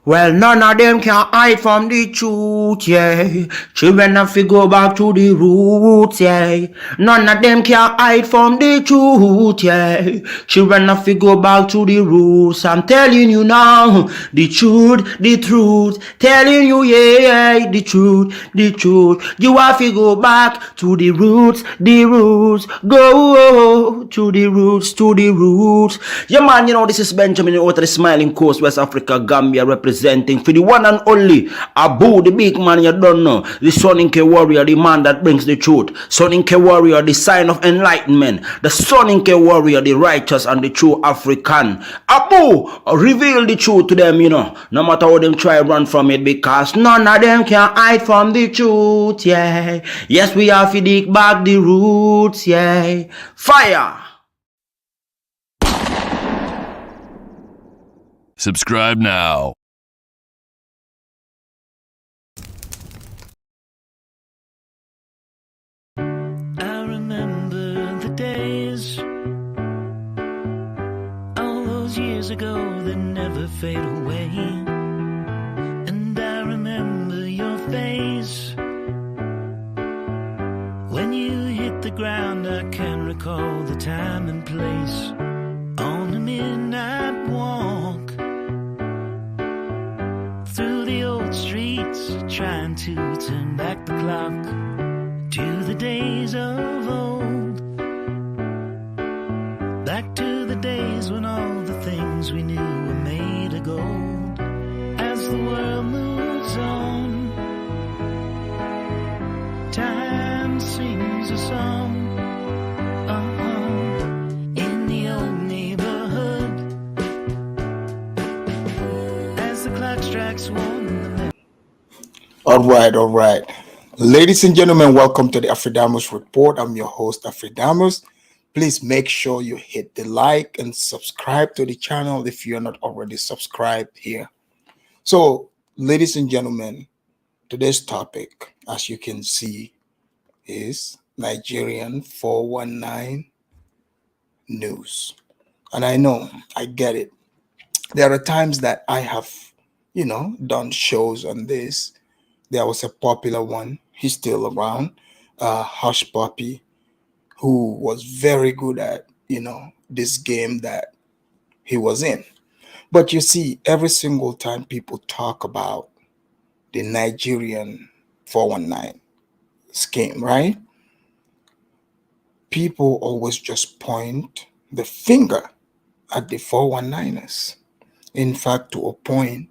Well, none of them can hide from the truth, yeah. Children have to go back to the roots, yeah. None of them can hide from the truth, yeah. Children have to go back to the roots. I'm telling you now, the truth. Telling you, yeah, the truth. You have to go back to the roots. Go to the roots. Yeah, man, this is Benjamin out of the Smiling Coast, West Africa, Gambia, representing for the one and only Abu, the big man you don't know, the Soninke warrior, the man that brings the truth, Soninke warrior, the sign of enlightenment, the Soninke warrior, the righteous and the true African. Abu, reveal the truth to them, no matter how them try run from it, because none of them can hide from the truth, yeah. Yes, we have to dig back the roots, yeah. Fire! Subscribe now. I remember the days, all those years ago that never fade away. And I remember your face when you hit the ground. I can recall the time and place on the midnight walk through the old streets, trying to turn back the clock to the days of old, back to the days when all the things we knew were made of gold. As the world moves on, time sings a song. In the old neighborhood, as the clock strikes one. All right. Ladies and gentlemen, welcome to the Afridamus Report. I'm your host, Afridamus. Please make sure you hit the like and subscribe to the channel if you're not already subscribed here. So, ladies and gentlemen, today's topic, as you can see, is Nigerian419 news. And I know, I get it. There are times that I have, done shows on this. There was a popular one. He's still around, Hush Puppy, who was very good at, this game that he was in. But you see, every single time people talk about the Nigerian 419 scheme, right? People always just point the finger at the 419ers. In fact, to a point,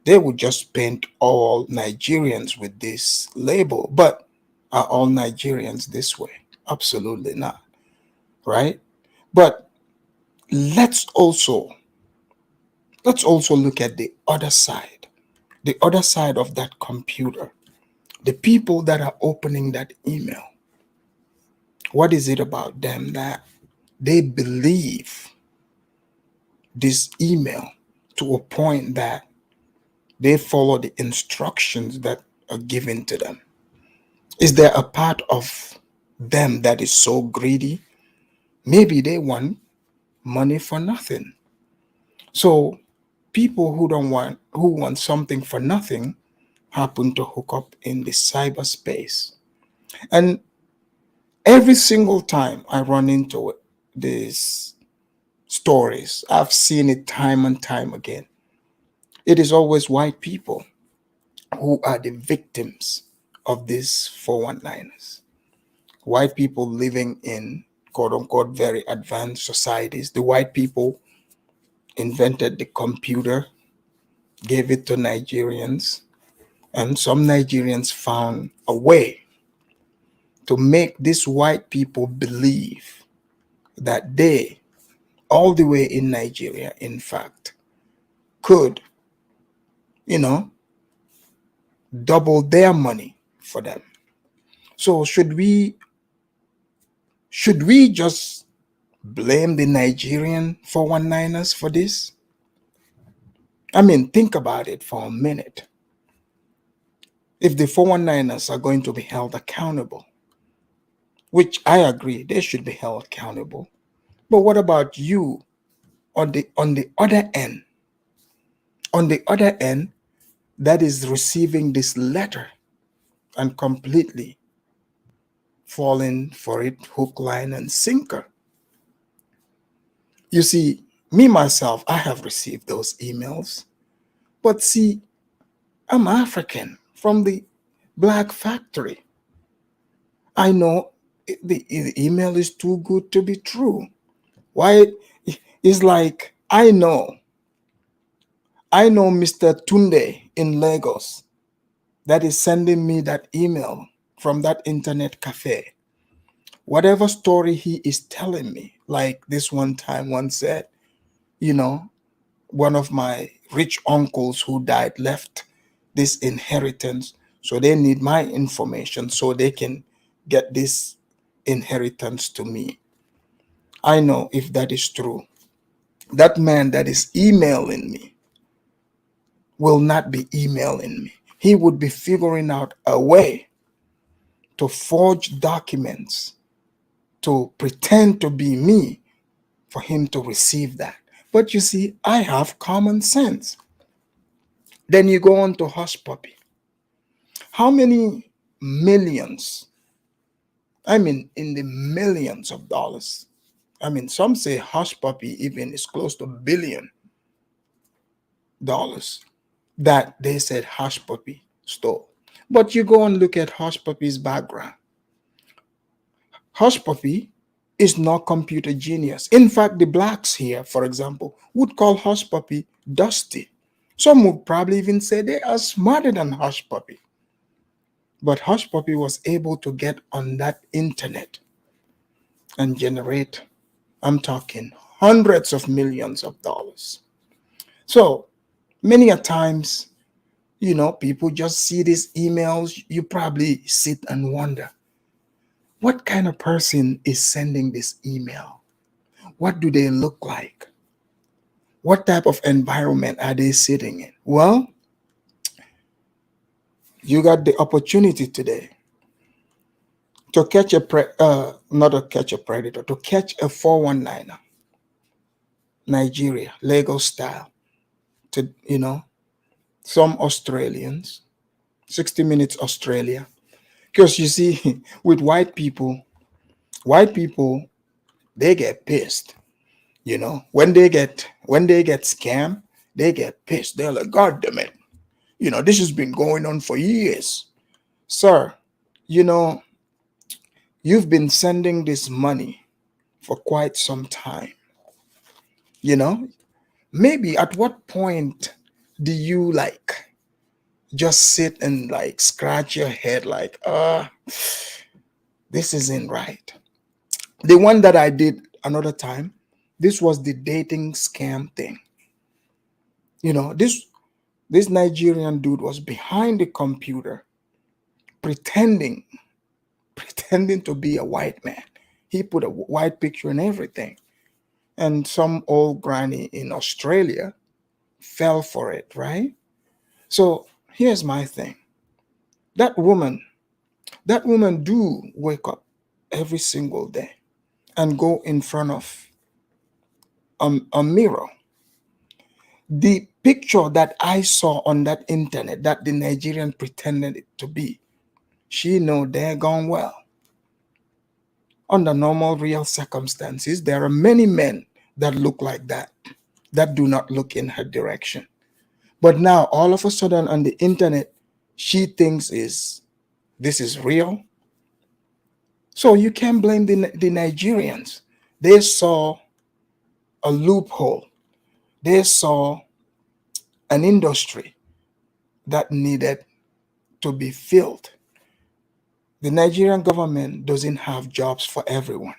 they would just paint all Nigerians with this label. But are all Nigerians this way? Absolutely not, right? But let's also look at the other side of that computer, the people that are opening that email. What is it about them that they believe this email to a point that they follow the instructions that are given to them? Is there a part of them that is so greedy? Maybe they want money for nothing. So people who want something for nothing happen to hook up in the cyberspace. And every single time I run into it, these stories, I've seen it time and time again. It is always white people who are the victims of these 419ers. White people living in quote unquote very advanced societies. The white people invented the computer, gave it to Nigerians, and some Nigerians found a way to make these white people believe that they, all the way in Nigeria, in fact, could, double their money for them. So should we just blame the Nigerian 419ers for this? I mean, think about it for a minute. If the 419ers are going to be held accountable, which I agree, they should be held accountable. But what about you on the other end? On the other end, that is receiving this letter and completely falling for it hook, line, and sinker. You see, me myself, I have received those emails. But see, I'm African from the black factory. I know the email is too good to be true. Why? It's like I know Mr. Tunde in Lagos that is sending me that email from that internet cafe. Whatever story he is telling me, like this one time one said, you know, one of my rich uncles who died left this inheritance, so they need my information so they can get this inheritance to me. I know if that is true, that man that is emailing me will not be emailing me. He would be figuring out a way to forge documents to pretend to be me for him to receive that. But you see, I have common sense. Then you go on to Hush Puppy. How many millions? I mean, in the millions of dollars. I mean, some say Hush Puppy even is close to $1 billion that they said Hush Puppy stole. But you go and look at Hush Puppy's background. Hush Puppy is not computer genius. In fact, the blacks here, for example, would call Hush Puppy dusty. Some would probably even say they are smarter than Hush Puppy. But Hush Puppy was able to get on that internet and generate, I'm talking hundreds of millions of dollars. So many a times, people just see these emails. You probably sit and wonder, what kind of person is sending this email? What do they look like? What type of environment are they sitting in? Well, you got the opportunity today to catch not to catch a predator, to catch a 419er, Nigeria, Lagos style, to, some Australians, 60 Minutes Australia. Because you see, with white people, they get pissed. When they get scammed, they get pissed. They're like, God damn it. This has been going on for years. Sir, you've been sending this money for quite some time. Maybe at what point do you just sit and scratch your head like, this isn't right? The one that I did another time, this was the dating scam thing. This Nigerian dude was behind the computer pretending to be a white man. He put a white picture and everything. And some old granny in Australia fell for it, right? So here's my thing. That woman do wake up every single day and go in front of a mirror. The picture that I saw on that internet that the Nigerian pretended it to be, she know daggone well. Under normal real circumstances, there are many men that look like that do not look in her direction. But now, all of a sudden on the internet, she thinks this is real. So you can't blame the Nigerians. They saw a loophole. They saw an industry that needed to be filled. The Nigerian government doesn't have jobs for everyone.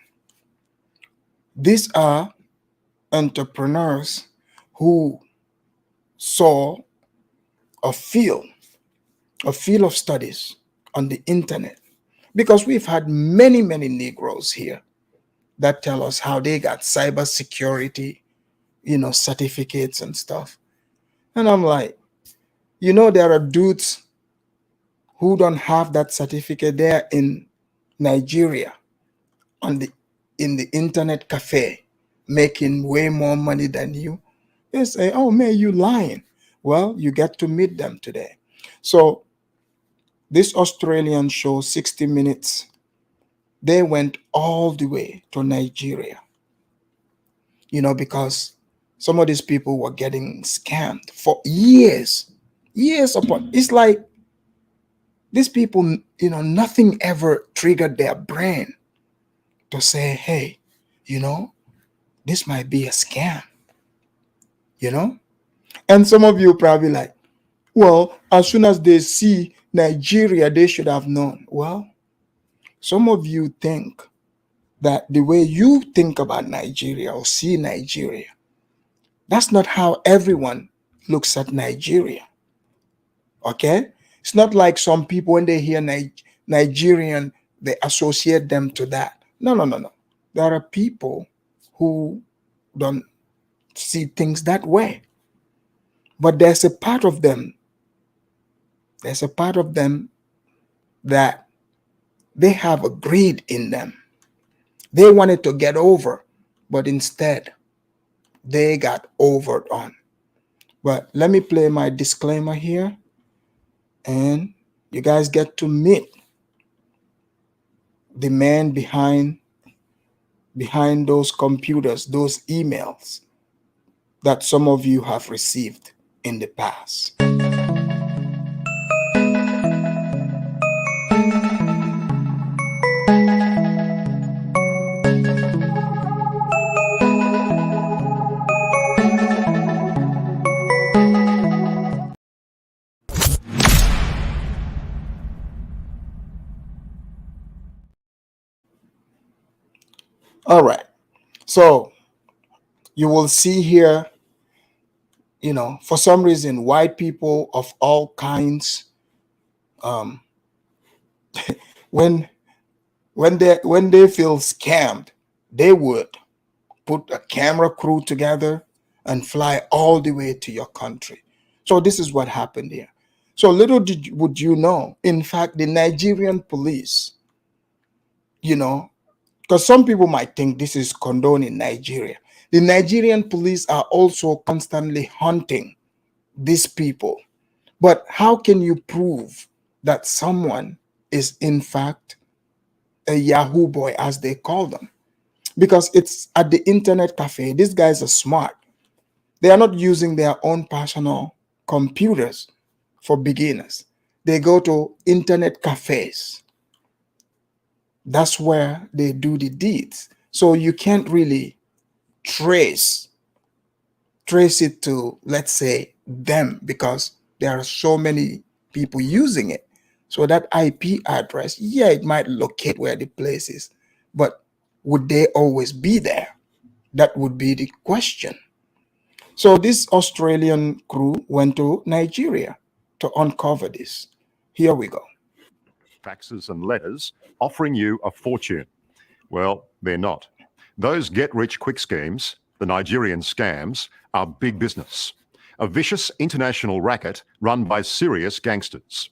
These are entrepreneurs who saw a field of studies on the internet, because we've had many Negroes here that tell us how they got cybersecurity, certificates and stuff. And I'm like, there are dudes who don't have that certificate there in Nigeria in the internet cafe making way more money than you. They say, oh man, you lying. Well, you get to meet them today. So this Australian show, 60 Minutes, they went all the way to Nigeria, because some of these people were getting scammed for years upon. It's like these people, nothing ever triggered their brain to say, hey, this might be a scam, And some of you probably like, well, as soon as they see Nigeria, they should have known. Well, some of you think that the way you think about Nigeria or see Nigeria, that's not how everyone looks at Nigeria. Okay? It's not like some people, when they hear Nigerian, they associate them to that. No. There are people who don't see things that way. But there's a part of them that they have a greed in them. They wanted to get over, but instead they got over on. But let me play my disclaimer here, and you guys get to meet the man behind those computers, those emails that some of you have received in the past. All right. So you will see here, for some reason, white people of all kinds, when they feel scammed, they would put a camera crew together and fly all the way to your country. So this is what happened here. So little would you know, in fact, the Nigerian police, because some people might think this is condoned in Nigeria. The Nigerian police are also constantly hunting these people. But how can you prove that someone is in fact a Yahoo boy, as they call them? Because it's at the internet cafe. These guys are smart. They are not using their own personal computers for beginners. They go to internet cafes. That's where they do the deeds. So you can't really trace it to, let's say, them, because there are so many people using it. So that IP address, yeah, it might locate where the place is, but would they always be there? That would be the question. So this Australian crew went to Nigeria to uncover this. Here we go. Faxes and letters offering you a fortune. Well, they're not. Those get-rich-quick schemes, the Nigerian scams, are big business. A vicious international racket run by serious gangsters.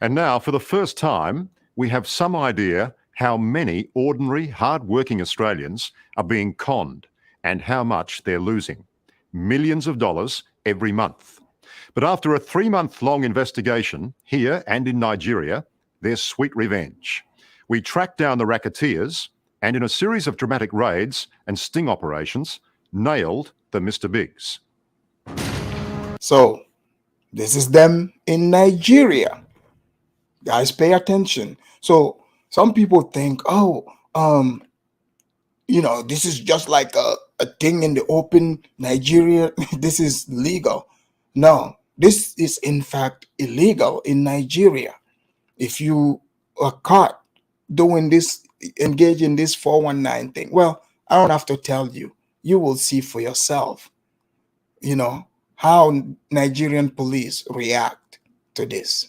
And now, for the first time, we have some idea how many ordinary, hard-working Australians are being conned and how much they're losing. Millions of dollars every month. But after a 3-month-long investigation here and in Nigeria, there's sweet revenge. We tracked down the racketeers and, in a series of dramatic raids and sting operations, nailed the Mr. Biggs. So this is them in Nigeria. Guys, pay attention. So some people think, this is just like a thing in the open. Nigeria, this is legal. No, this is in fact illegal in Nigeria. If you are caught doing this, engage in this 419 thing, well, I don't have to tell you. You will see for yourself, how Nigerian police react to this.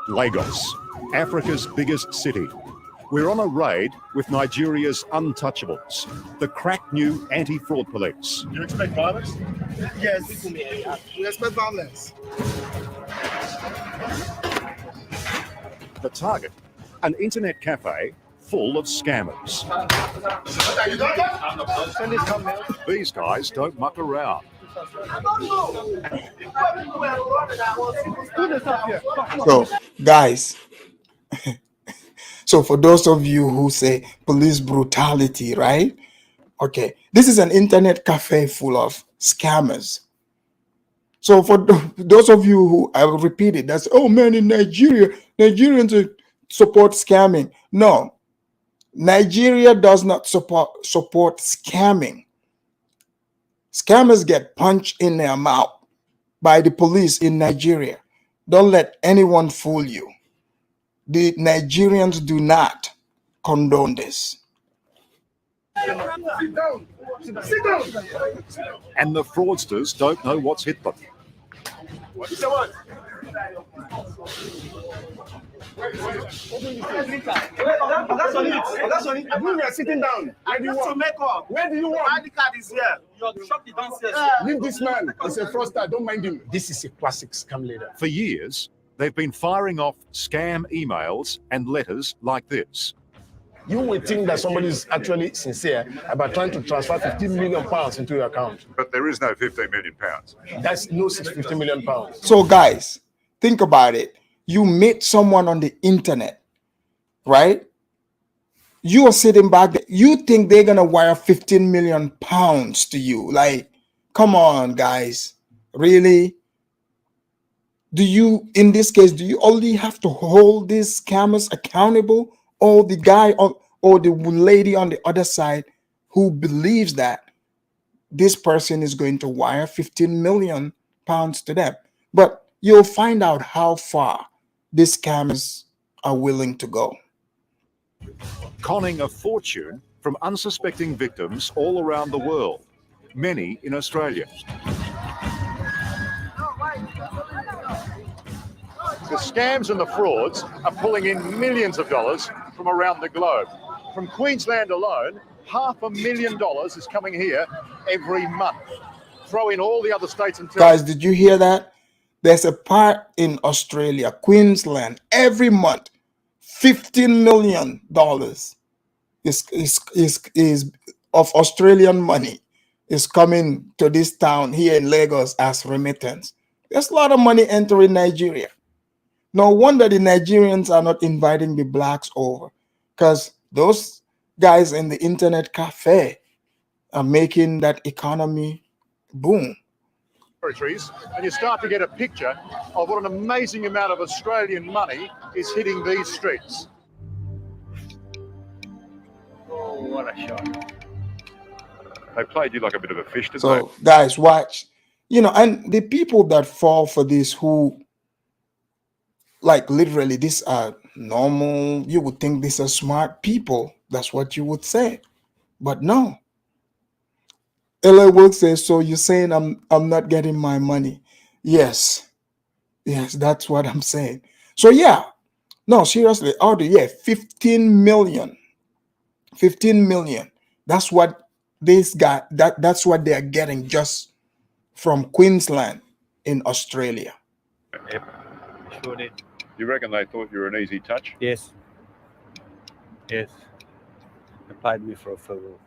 Lagos, Africa's biggest city. We're on a raid with Nigeria's untouchables, the crack new anti-fraud police. You expect violence? Yes, we expect violence. The target, an internet cafe full of scammers. These guys don't muck around. So, guys, so for those of you who say police brutality, right? Okay, this is an internet cafe full of scammers. So for those of you who, I will repeat it, that's, oh man, in Nigeria, Nigerians support scamming. No, Nigeria does not support scamming. Scammers get punched in their mouth by the police in Nigeria. Don't let anyone fool you. The Nigerians do not condone this. And the fraudsters don't know what's hit them. We are sitting down. Where do you want? Where do you want? ID card is here. Your shop is downstairs. Leave this man. He's a fraudster. Don't mind him. This is a classic scam leader. For years, they've been firing off scam emails and letters like this. You will think that somebody is actually sincere about trying to transfer 15 million pounds into your account. But there is no 15 million pounds. That's no 15 million pounds. So guys, think about it. You meet someone on the internet, right? You are sitting back there. You think they're going to wire 15 million pounds to you. Like, come on, guys. Really? Do you, in this case, do you only have to hold these scammers accountable, or the guy or the lady on the other side who believes that this person is going to wire 15 million pounds to them? But you'll find out how far these scammers are willing to go. Conning a fortune from unsuspecting victims all around the world, many in Australia. The scams and the frauds are pulling in millions of dollars from around the globe. From Queensland alone, $500,000 is coming here every month. Throw in all the other states and Guys, did you hear that? There's a part in Australia, Queensland, every month, $15 million is of Australian money is coming to this town here in Lagos as remittance. There's a lot of money entering Nigeria. No wonder the Nigerians are not inviting the blacks over, because those guys in the internet cafe are making that economy boom. Territories, and you start to get a picture of what an amazing amount of Australian money is hitting these streets. Oh, what a shot. They played you like a bit of a fish, didn't So guys, watch, and the people that fall for this, who like literally these are normal, you would think these are smart people. That's what you would say. But no. LA Work says, so you're saying I'm not getting my money? Yes, that's what I'm saying. So yeah, no, seriously, out yeah, 15 million. That's what this guy, that's what they're getting just from Queensland in Australia. Yep, sure did. You reckon they thought you were an easy touch? Yes. They paid me for a fool.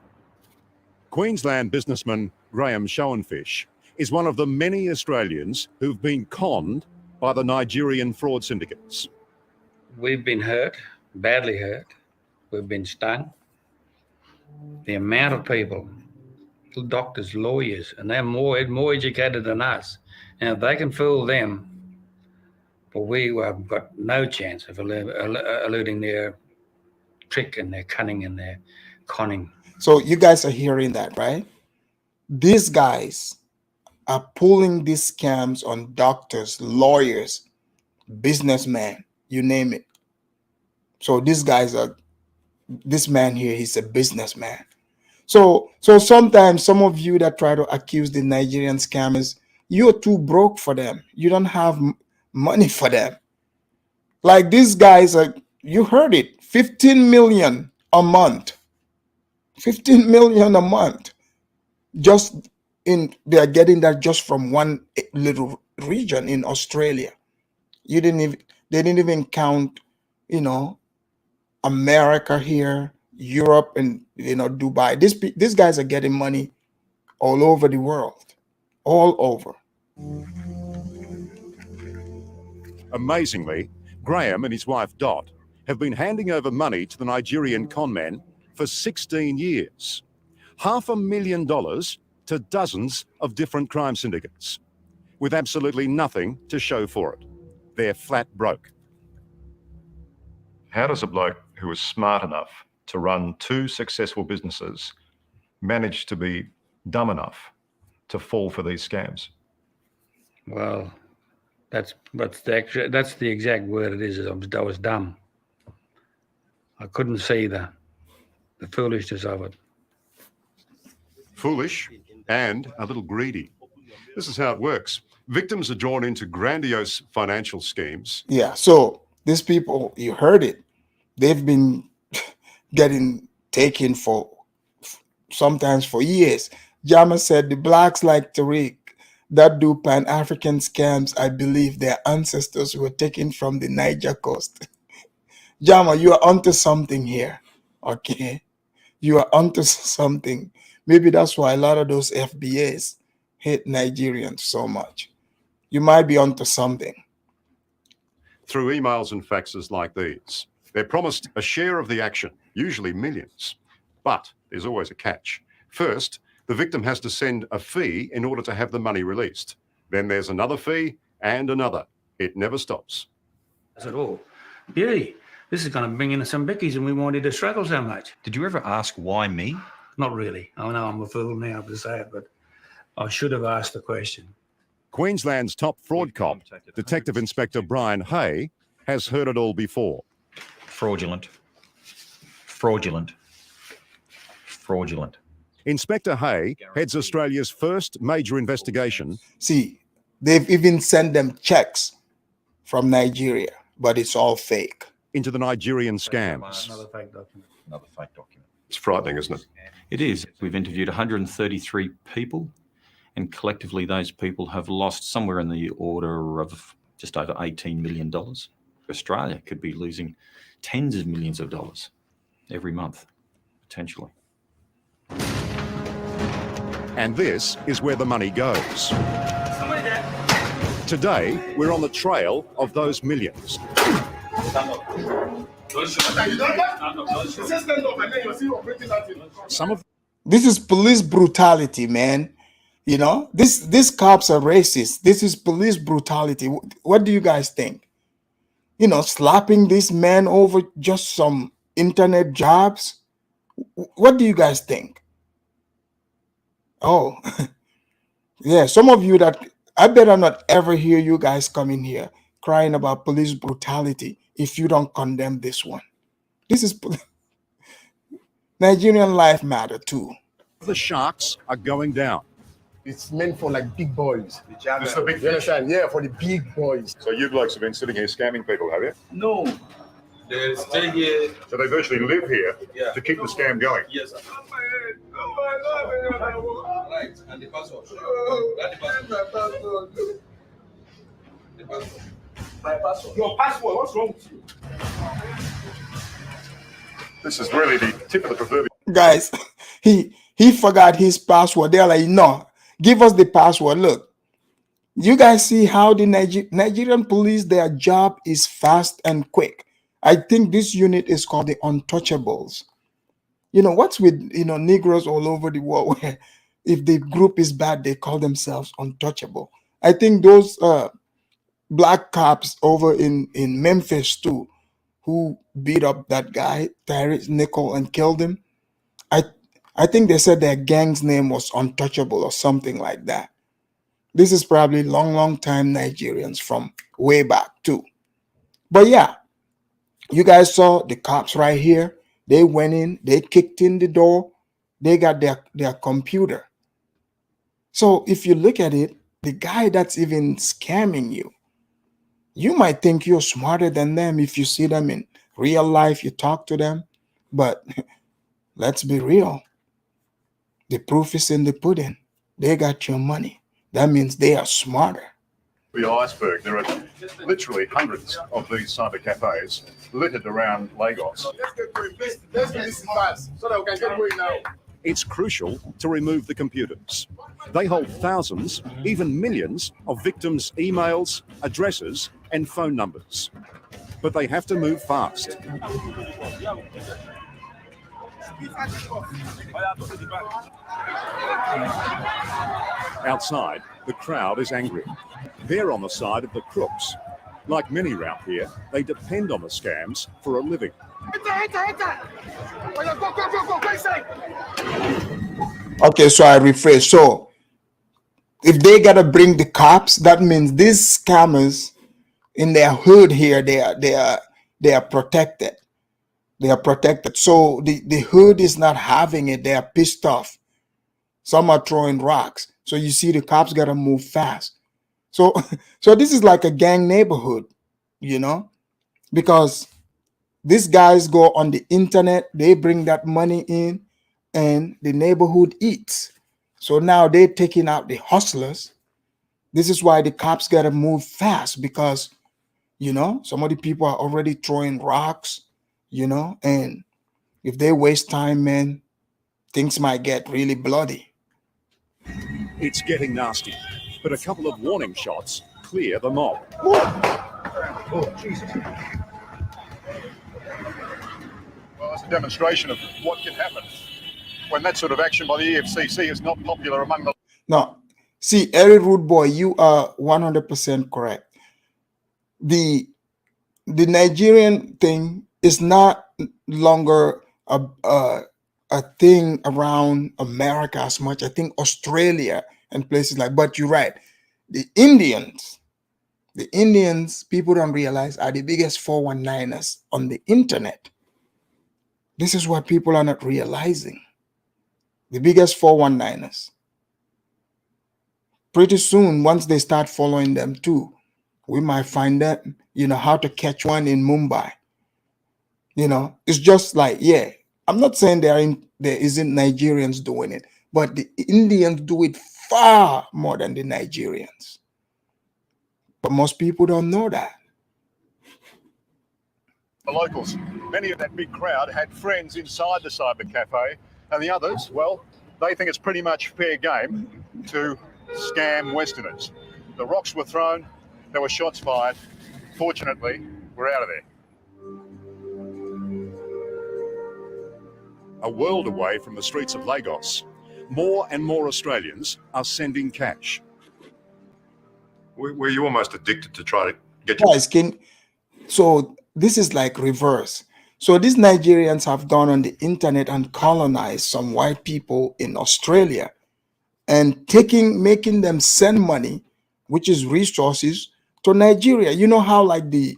Queensland businessman Graham Schoenfish is one of the many Australians who've been conned by the Nigerian fraud syndicates. We've been hurt, badly hurt. We've been stung. The amount of people, doctors, lawyers, and they're more educated than us. And if they can fool them, but we have got no chance of eluding their trick and their cunning and their conning. So you guys are hearing that, right? These guys are pulling these scams on doctors, lawyers, businessmen, you name it. So these guys are, this man here, he's a businessman. So sometimes some of you that try to accuse the Nigerian scammers, you're too broke for them. You don't have money for them. Like these guys are, you heard it, 15 million a month. 15 million a month. Just they are getting that just from one little region in Australia. They didn't even count, America here, Europe, and Dubai. These guys are getting money all over the world, all over. Amazingly, Graham and his wife Dot have been handing over money to the Nigerian conmen for 16 years. $500,000 to dozens of different crime syndicates, with absolutely nothing to show for it. They're flat broke. How does a bloke who is smart enough to run 2 successful businesses manage to be dumb enough to fall for these scams? Well, that's the exact word it is. I was dumb. I couldn't see the foolishness of it. Foolish and a little greedy. This is how it works. Victims are drawn into grandiose financial schemes. Yeah, so these people, you heard it, they've been getting taken for sometimes for years. Jama said the blacks like Tariq that do Pan-African scams. I believe their ancestors were taken from the Niger coast. Jama, you are onto something here, okay? You are onto something. Maybe that's why a lot of those FBAs hate Nigerians so much. You might be onto something. Through emails and faxes like these, they're promised a share of the action, usually millions. But there's always a catch. First, the victim has to send a fee in order to have the money released. Then there's another fee and another. It never stops. I said, oh, beauty, this is going to bring in some bickies and we wanted to struggle so much. Did you ever ask why me? Not really. I know I'm a fool now to say it, but I should have asked the question. Queensland's top fraud cop, Detective Inspector Brian Hay, has heard it all before. Fraudulent. Fraudulent. Fraudulent. Inspector Hay heads Australia's first major investigation. See, they've even sent them checks from Nigeria, but it's all fake. Into the Nigerian scams. Another fake document. Another fake document. It's frightening, isn't it? It is. We've interviewed 133 people, and collectively those people have lost somewhere in the order of just over $18 million. Australia could be losing tens of millions of dollars every month, potentially. And this is where the money goes. Today, we're on the trail of those millions. This is police brutality, man. You know, these cops are racist. This is police brutality. What do you guys think? You know, slapping this man over just some internet jobs. What do you guys think? Oh, yeah. Some of you that I better not ever hear you guys coming here crying about police brutality if you don't condemn this one. This is Nigerian life matter too. The sharks are going down. It's meant for like big boys. This is the big You understand? Yeah, for the big boys. So you blokes have been sitting here scamming people, have you? No, they stay here. So they virtually live here to keep the scam going. Yes, sir. Right, and the password. The password. My password. Your password, what's wrong with you? This is really the tip of the proverbial. Guys, he forgot his password. They're like, no, give us the password. Look, you guys see how the Nigerian police, their job is fast and quick. I think this unit is called the Untouchables. You know, what's with, Negroes all over the world where if the group is bad, they call themselves untouchable. I think those black cops over in Memphis too, who beat up that guy, Tyrese Nickel, and killed him. I think they said their gang's name was Untouchable or something like that. This is probably long time Nigerians from way back too. But yeah, you guys saw the cops right here. They went in, they kicked in the door, they got their computer. So if you look at it, the guy that's even scamming you, you might think you're smarter than them if you see them in real life, you talk to them. But let's be real. The proof is in the pudding. They got your money. That means they are smarter. The iceberg. There are literally hundreds of these cyber cafes littered around Lagos. Let's do this fast so that we can get going now. It's crucial to remove the computers. They hold thousands, even millions, of victims' emails, addresses, and phone numbers. But they have to move fast. Outside, the crowd is angry. They're on the side of the crooks. Like many round here, they depend on the scams for a living. Okay, so I rephrase. So if they gotta bring the cops, that means these scammers in their hood here, they are protected. They are protected. So the hood is not having it. They are pissed off. Some are throwing rocks. So you see the cops gotta move fast. So this is like a gang neighborhood, you know, because these guys go on the internet, they bring that money in, and the neighborhood eats. So now they're taking out the hustlers. This is why the cops gotta move fast, because you know some of the people are already throwing rocks, you know, and if they waste time, man, things might get really bloody. It's getting nasty, but a couple of warning shots clear the mob. Oh, Jesus. Well, it's a demonstration of what can happen when that sort of action by the EFCC is not popular among the... Now, see, Eric Rude Boy, you are 100% correct. The Nigerian thing is not longer a thing around America as much. I think Australia and places like, but you're right. The Indians, people don't realize, are the biggest 419ers on the internet. This is what people are not realizing. The biggest 419ers. Pretty soon, once they start following them too, we might find that, you know, how to catch one in Mumbai. You know, it's just like, yeah, I'm not saying there isn't Nigerians doing it, but the Indians do it far more than the Nigerians. But most people don't know that. The locals, many of that big crowd had friends inside the cyber cafe, and the others, well, they think it's pretty much fair game to scam Westerners. The rocks were thrown, there were shots fired. Fortunately, we're out of there. A world away from the streets of Lagos, more and more Australians are sending cash. Were you almost addicted to try to get your... Guys, so this is like reverse. So these Nigerians have gone on the internet and colonized some white people in Australia and making them send money, which is resources, to Nigeria. You know how like the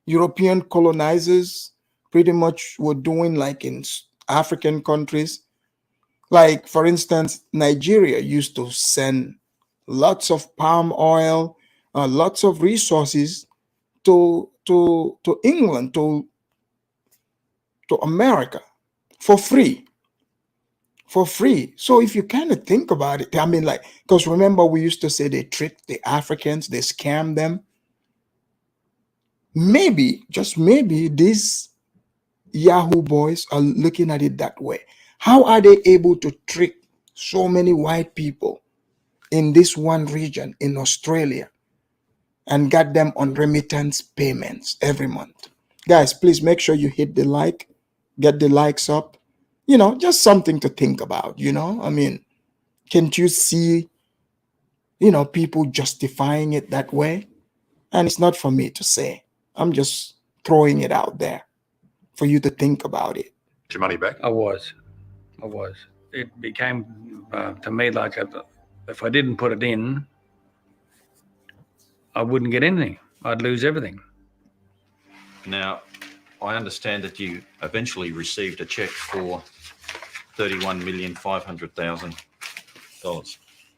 European colonizers pretty much were doing like in African countries. Like, for instance, Nigeria used to send lots of palm oil, lots of resources to England, to America for free. So if you kind of think about it, I mean, like, because remember we used to say they tricked the Africans, they scammed them. Maybe, just maybe, these Yahoo boys are looking at it that way. How are they able to trick so many white people in this one region in Australia and get them on remittance payments every month? Guys, please make sure you hit the like, get the likes up. You know, just something to think about, you know? I mean, can't you see, you know, people justifying it that way? And it's not for me to say. I'm just throwing it out there for you to think about it. Your money back? I was. It became to me like if I didn't put it in, I wouldn't get anything. I'd lose everything. Now, I understand that you eventually received a check for $31,500,000.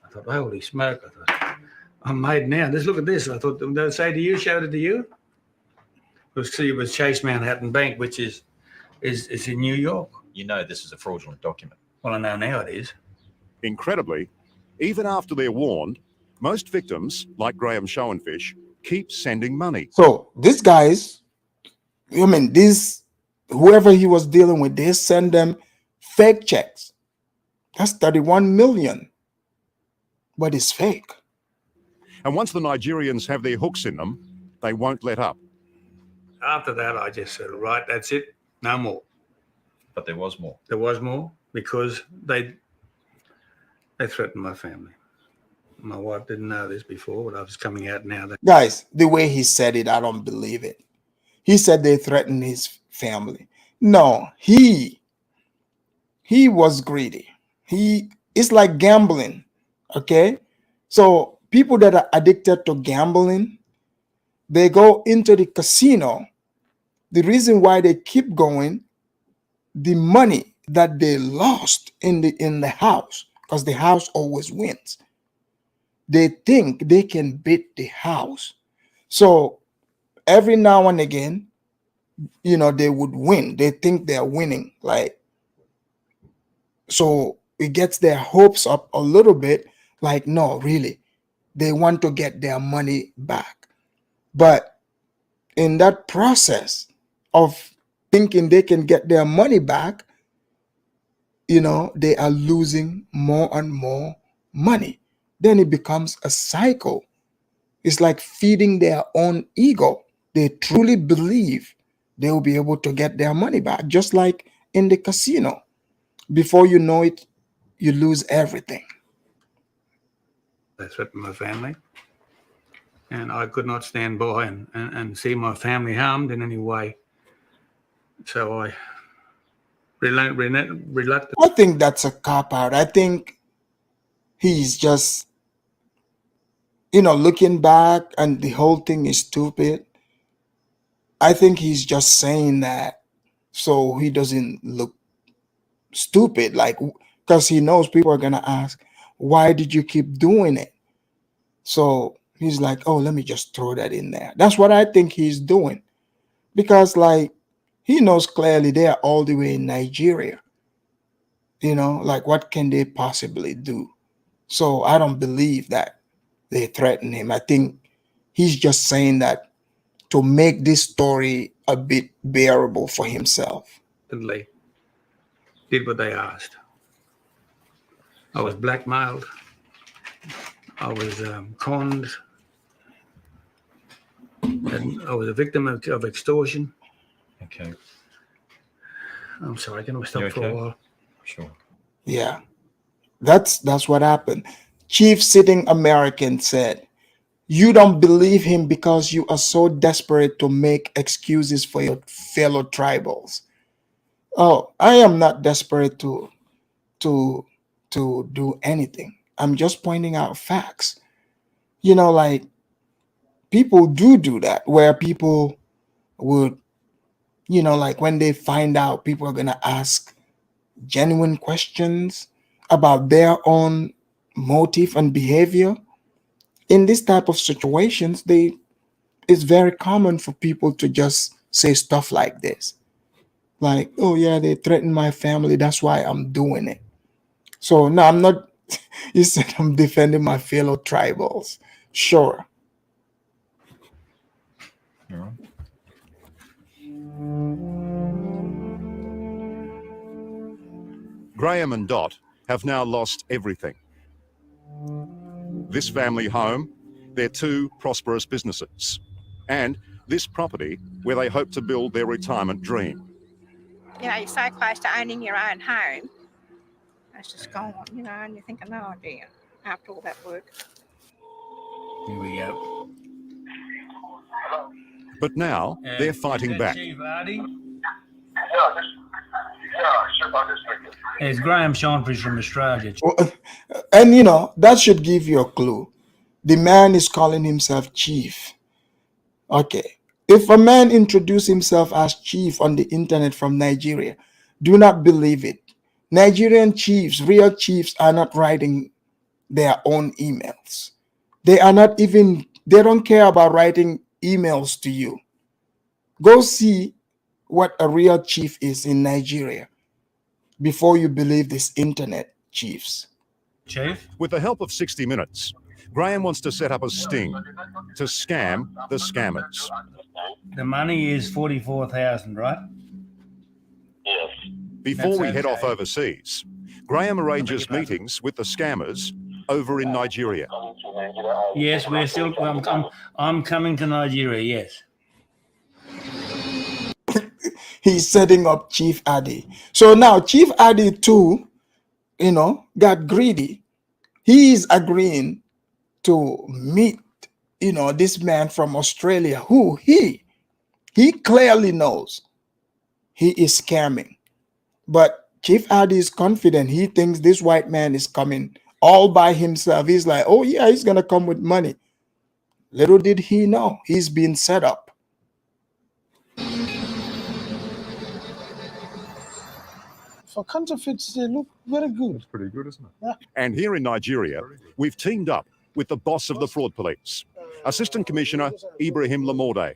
I thought, holy smoke! I thought, I'm made now. Just look at this. I thought they'd say to you, showed it to you. It was Chase Manhattan Bank, which is in New York. You know this is a fraudulent document. Well, I know now it is. Incredibly, even after they're warned, Most victims, like Graham Schoenfish, keep sending money. So these guys, I mean, whoever he was dealing with, they send them fake checks. That's 31 million, but it's fake. And once the Nigerians have their hooks in them, they won't let up. After that, I just said, right, that's it, no more. But there was more. There was more because they threatened my family. My wife didn't know this before, but I was coming out now. Guys, the way he said it, I don't believe it. He said they threatened his family. No, he was greedy. It's like gambling, okay? So people that are addicted to gambling, they go into the casino. The reason why they keep going, the money that they lost in the house, because the house always wins. They think they can beat the house. So every now and again, they would win. They think they're winning. So it gets their hopes up a little bit. Like, no, really, they want to get their money back. But in that process of thinking they can get their money back, they are losing more and more money. Then it becomes a cycle. It's like feeding their own ego. They truly believe they will be able to get their money back, just like in the casino. Before you know it, you lose everything. They threatened my family, and I could not stand by and see my family harmed in any way. So I reluctant. I think that's a cop-out. I think he's just, looking back and the whole thing is stupid. I think he's just saying that so he doesn't look stupid, because he knows people are going to ask, why did you keep doing it? So he's like, oh, let me just throw that in there. That's what I think he's doing, because he knows clearly they are all the way in Nigeria. What can they possibly do? So I don't believe that they threaten him. I think he's just saying that to make this story a bit bearable for himself. Did what they asked. I was blackmailed. I was conned. And I was a victim of extortion. Okay. I'm sorry, can I stop for a while? Sure. Yeah, that's what happened. Chief Sitting American said, you don't believe him because you are so desperate to make excuses for your fellow tribals. Oh, I am not desperate to do anything. I'm just pointing out facts. People do that, where people would, when they find out people are going to ask genuine questions about their own motive and behavior. In this type of situations, it's very common for people to just say stuff like this. Like, oh yeah, they threatened my family, that's why I'm doing it. So no, I'm not. You said I'm defending my fellow tribals. Sure. All right. Graham and Dot have now lost everything. This family home, their 2 prosperous businesses, and this property where they hope to build their retirement dream. You're so close to owning your own home. It's just gone, and you think, no idea after all that work. Here we go. But now they're fighting back. It's Graham Schoenfish from Australia. And that should give you a clue. The man is calling himself chief. Okay. If a man introduces himself as chief on the internet from Nigeria, do not believe it. Nigerian chiefs, real chiefs, are not writing their own emails. They don't care about writing emails to you. Go see what a real chief is in Nigeria before you believe this internet chiefs. Chief? With the help of 60 Minutes, Graham wants to set up a sting to scam the scammers. The money is 44,000, right? Before we head off okay. overseas, Graham arranges meetings with the scammers over in Nigeria. Yes, we're still. I'm coming to Nigeria. Yes. He's setting up Chief Addy. So now Chief Addy too, got greedy. He is agreeing to meet, this man from Australia who he clearly knows he is scamming. But Chief Addy is confident. He thinks this white man is coming all by himself. He's like, oh yeah, he's going to come with money. Little did he know, he's been set up. For counterfeits, they look very good. It's pretty good, isn't it? Yeah. And here in Nigeria, we've teamed up with the boss of the fraud police, Assistant Commissioner Ibrahim Lamorde.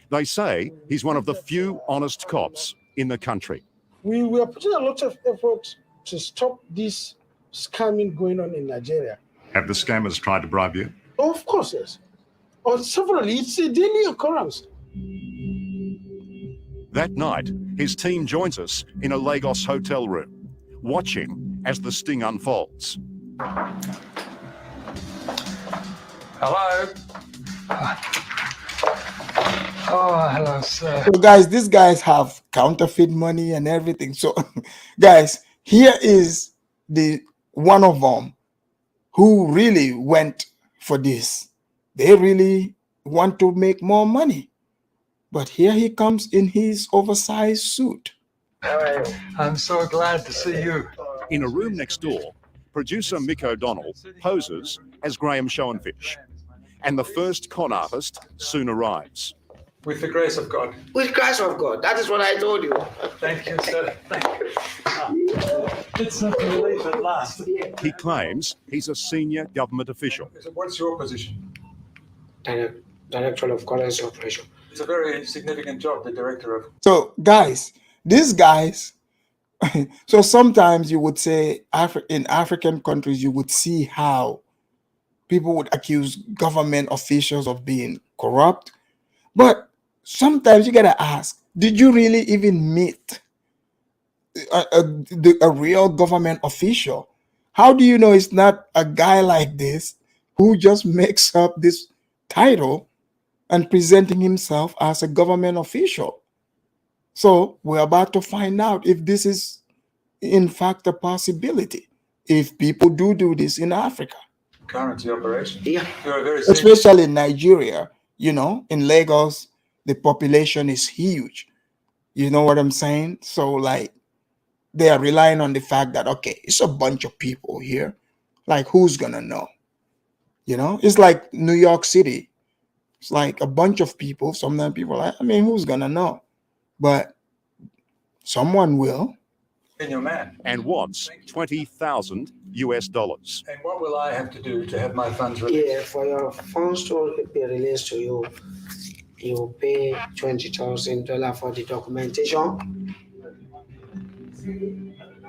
They say he's one of the few honest cops in the country. We are putting a lot of effort to stop this scamming going on in Nigeria. Have the scammers tried to bribe you? Oh, of course, yes. Or severally, it's a daily occurrence. That night, his team joins us in a Lagos hotel room, watching as the sting unfolds. Hello. Oh, hello, sir. So guys, these guys have counterfeit money and everything. So guys, here is the one of them who really went for this. They really want to make more money. But here he comes in his oversized suit. How are you? I'm so glad to see you. In a room next door, producer Mick O'Donnell poses as Graham Schoenfish. And the first con artist soon arrives. With the grace of God. With grace of God. That is what I told you. Thank you, sir. Thank you. It's a relief at last. He claims he's a senior government official. So what's your position? Director of Currency Operation. It's a very significant job, the director of. So guys, these guys, so sometimes you would say in African countries, you would see how people would accuse government officials of being corrupt. But sometimes you got to ask, did you really even meet a real government official? How do you know it's not a guy like this who just makes up this title and presenting himself as a government official? So we're about to find out if this is in fact a possibility, if people do this in Africa. Currency operation? Yeah. You're a very Especially in Nigeria, in Lagos, the population is huge. You know what I'm saying? So like they are relying on the fact that, okay, it's a bunch of people here. Like who's gonna know? It's like New York City. It's like a bunch of people. Sometimes people are like, who's gonna know? But someone will. in your man. And wants $20,000 US. And what will I have to do to have my funds released? Yeah, for your funds to be released to you, you pay $20,000 for the documentation.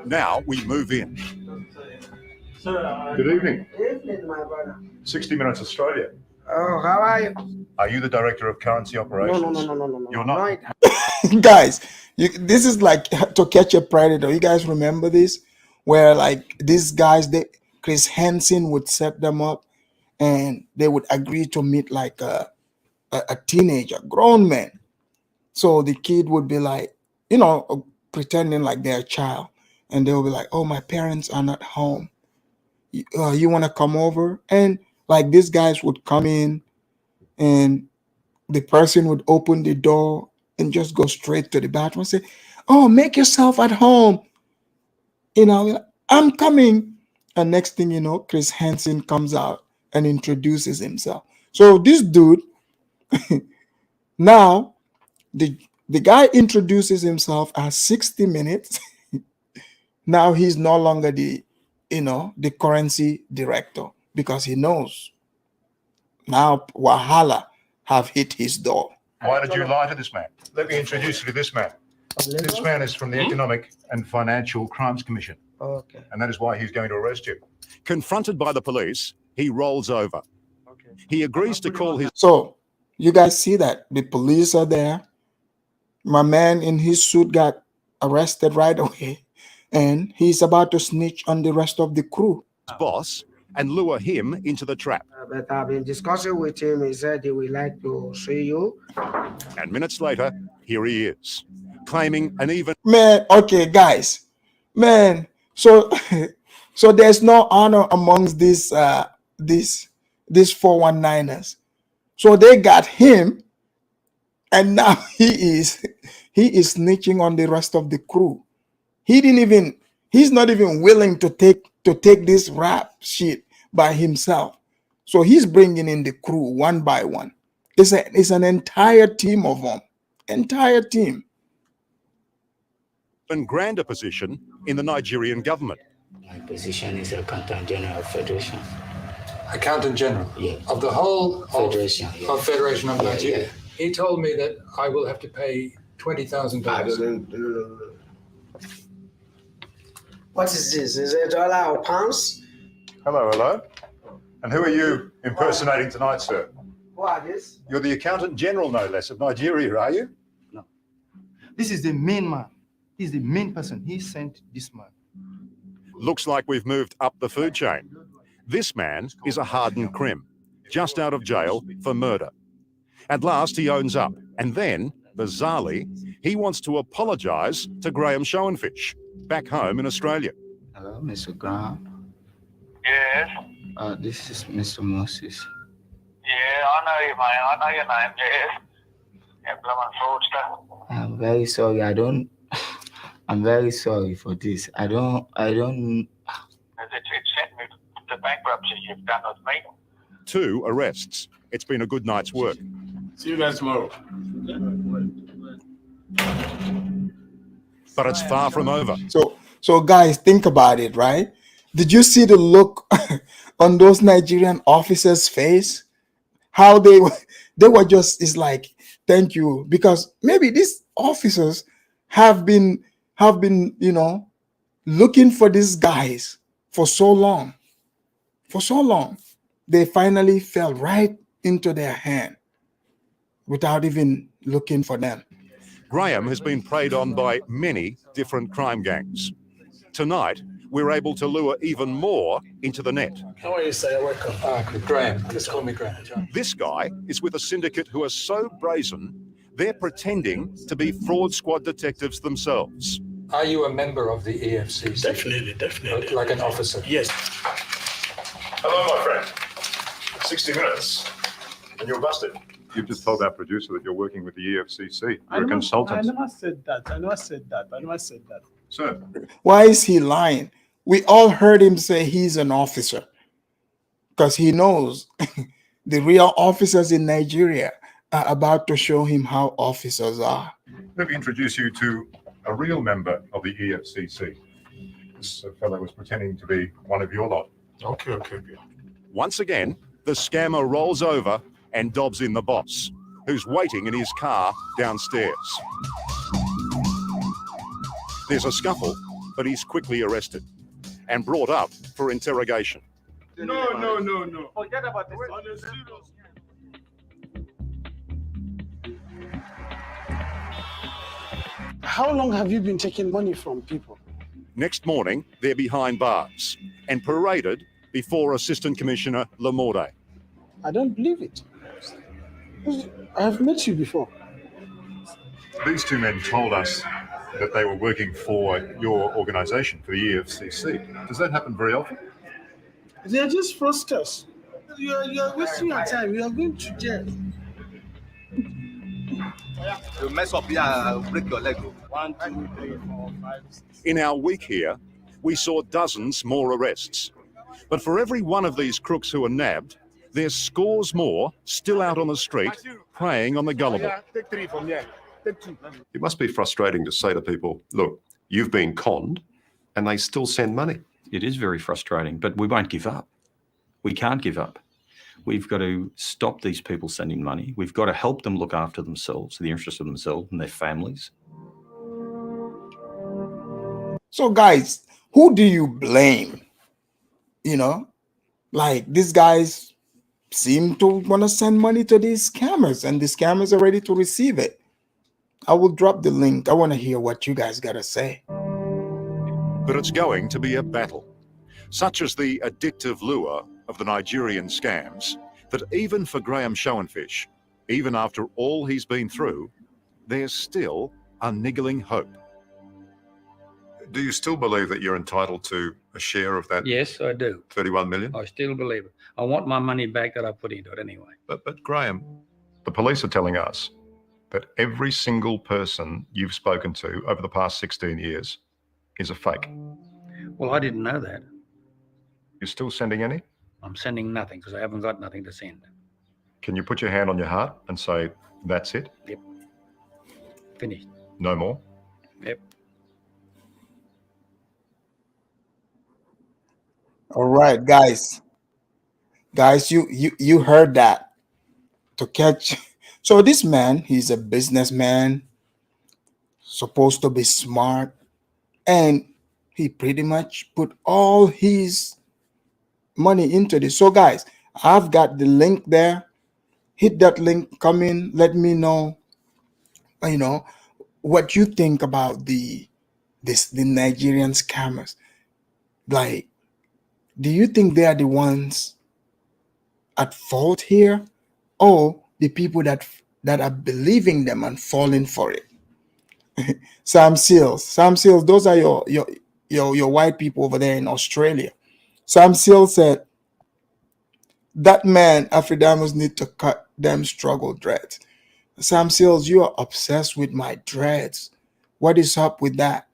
Now we move in. Good evening. Good evening, my brother. 60 Minutes Australia. Oh, how are you? Are you the director of currency operations? No. You're not. Guys, this is like To Catch a Predator. You guys remember this? Where like these guys, Chris Hansen would set them up and they would agree to meet like a teenager, grown man. So the kid would be like, pretending like they're a child. And they'll be like, oh, my parents are not home. You want to come over? And like these guys would come in and the person would open the door and just go straight to the bathroom and say, oh, make yourself at home. I'm coming. And next thing you know, Chris Hansen comes out and introduces himself. So this dude, now the guy introduces himself as 60 Minutes. Now he's no longer the currency director because he knows now Wahala have hit his door. Why did you lie to this man? Let me introduce you to this man. This man is from the Economic and Financial Crimes Commission. Okay. And that is why he's going to arrest you. Confronted by the police, he rolls over. He agrees to call his... So you guys see that the police are there. My man in his suit got arrested right away, and he's about to snitch on the rest of the crew. boss and lure him into the trap. But I've been discussing with him. He said he would like to see you. And minutes later, here he is, claiming an even... Man, okay, guys. Man, so so there's no honor amongst these 419ers. So they got him, and now he is snitching on the rest of the crew. He's not even willing to take this rap shit by himself. So he's bringing in the crew one by one. It's an entire team of them. Entire team. An grander position in the Nigerian government. My position is Accountant General of Federation. Accountant General? Yeah. Of the whole Federation, of Federation of Nigeria. Yeah. He told me that I will have to pay $20,000. What is this? Is it dollar or pounds? Hello, hello. And who are you impersonating tonight, sir? Who are this? You're the Accountant General, no less, of Nigeria, are you? No. This is the main man. He's the main person. He sent this man. Looks like we've moved up the food chain. This man is a hardened crim, just out of jail for murder. At last, he owns up. And then, bizarrely, he wants to apologise to Graham Schoenfish, back home in Australia. Hello, Mr. Graham. Yes. This is Mr. Moses. Yeah, I know you, mate. I know your name. Yes. Yeah, blooming fraudster. I'm very sorry. I'm very sorry for this. I don't. It sent me to bankruptcy you've done with me. 2 arrests. It's been a good night's work. See you guys tomorrow. But it's far from over. So guys, think about it, right? Did you see the look on those Nigerian officers' face? How they were just, it's like, thank you, because maybe these officers have been looking for these guys for so long. They finally fell right into their hand without even looking for them. Graham has been preyed on by many different crime gangs. Tonight, we're able to lure even more into the net. How are you, sir? Welcome. Graham. Just call me Graham. This guy is with a syndicate who are so brazen, they're pretending to be fraud squad detectives themselves. Are you a member of the EFCC? Definitely. Like an officer? Yes. Hello, my friend. 60 minutes, and you're busted. You've just told our producer that you're working with the EFCC. You're a consultant. I never said that. Sir. Why is he lying? We all heard him say he's an officer because he knows the real officers in Nigeria are about to show him how officers are. Let me introduce you to a real member of the EFCC. This fellow was pretending to be one of your lot. Okay. Once again, the scammer rolls over and dobs in the boss, who's waiting in his car downstairs. There's a scuffle, but he's quickly arrested and brought up for interrogation. No. Forget about this. On a serious. How long have you been taking money from people? Next morning, they're behind bars and paraded before Assistant Commissioner Lamorde. I don't believe it. I have met you before. These 2 men told us that they were working for your organization, for the EFCC. Does that happen very often? They are just fraudsters. You're wasting your time. You are going to jail. You mess up here, I'll break your leg. 1, 2, 3, 4, 5, 6. In our week here, we saw dozens more arrests. But for every one of these crooks who are nabbed, there's scores more still out on the street, preying on the gullible. Take 3 from here. Take 2. It must be frustrating to say to people, look, you've been conned, and they still send money. It is very frustrating, but we won't give up. We can't give up. We've got to stop these people sending money. We've got to help them look after themselves, the interests of themselves and their families. So guys, who do you blame? Like these guys seem to want to send money to these scammers, and the scammers are ready to receive it. I will drop the link. I want to hear what you guys got to say. But it's going to be a battle, such as the addictive lure of the Nigerian scams, that even for Graham Schoenfish, even after all he's been through, there's still a niggling hope. Do you still believe that you're entitled to a share of that? Yes, I do. 31 million? I still believe it. I want my money back that I put into it anyway. But Graham, the police are telling us that every single person you've spoken to over the past 16 years is a fake. Well, I didn't know that. You're still sending any? I'm sending nothing because I haven't got nothing to send. Can you put your hand on your heart and say, that's it? Yep. Finished. No more? Yep. All right, guys. Guys, you heard that. To catch. So this man, he's a businessman, supposed to be smart, and he pretty much put all his money into this. So guys, I've got the link there. Hit that link, come in, let me know, what you think about the Nigerian scammers. Like, do you think they are the ones at fault here, or the people that are believing them and falling for it? Sam Seals, those are your white people over there in Australia. Sam Seals said, that man, Afridamus, need to cut them struggle dreads. Sam Seals, you are obsessed with my dreads. What is up with that?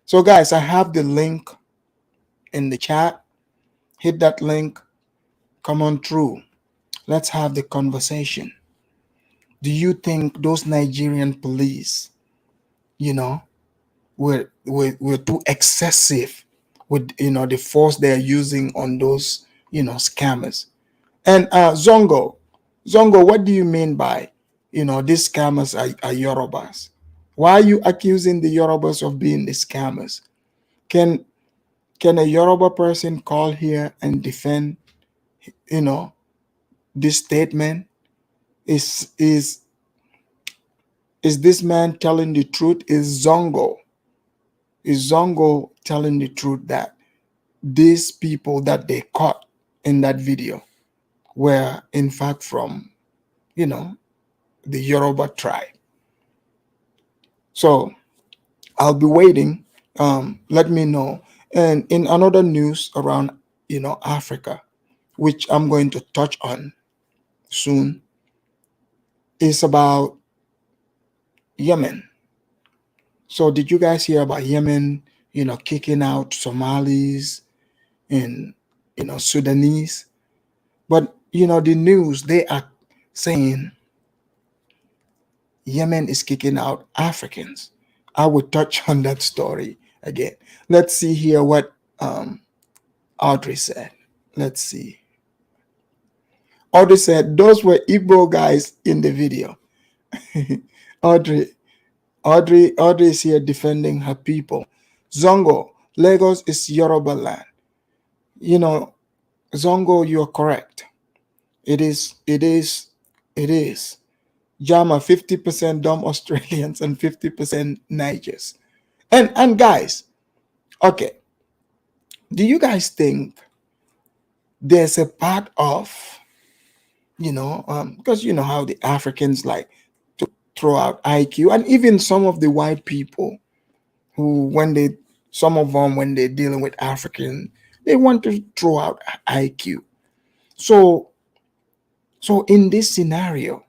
So guys, I have the link in the chat. Hit that link. Come on through. Let's have the conversation. Do you think those Nigerian police, were too excessive with the force they're using on those scammers? And Zongo, what do you mean by these scammers are Yorubas? Why are you accusing the Yorubas of being the scammers? Can a Yoruba person call here and defend this statement? Is this man telling the truth? Is Zongo telling the truth that these people that they caught in that video were in fact from the Yoruba tribe? So I'll be waiting. Let me know. And in another news around Africa, which I'm going to touch on soon, is about Yemen. So did you guys hear about Yemen, kicking out Somalis and Sudanese? But the news, they are saying Yemen is kicking out Africans. I will touch on that story again. Let's see here what Audrey said. Let's see. Audrey said those were Igbo guys in the video. Audrey is here defending her people. Zongo, Lagos is Yoruba land. Zongo, you're correct. It is. Jama, 50% dumb Australians and 50% Nigers. And guys, okay, do you guys think there's a part of, because how the Africans like to throw out IQ, and even some of the white people who, some of them, when they're dealing with African, they want to throw out IQ. So in this scenario,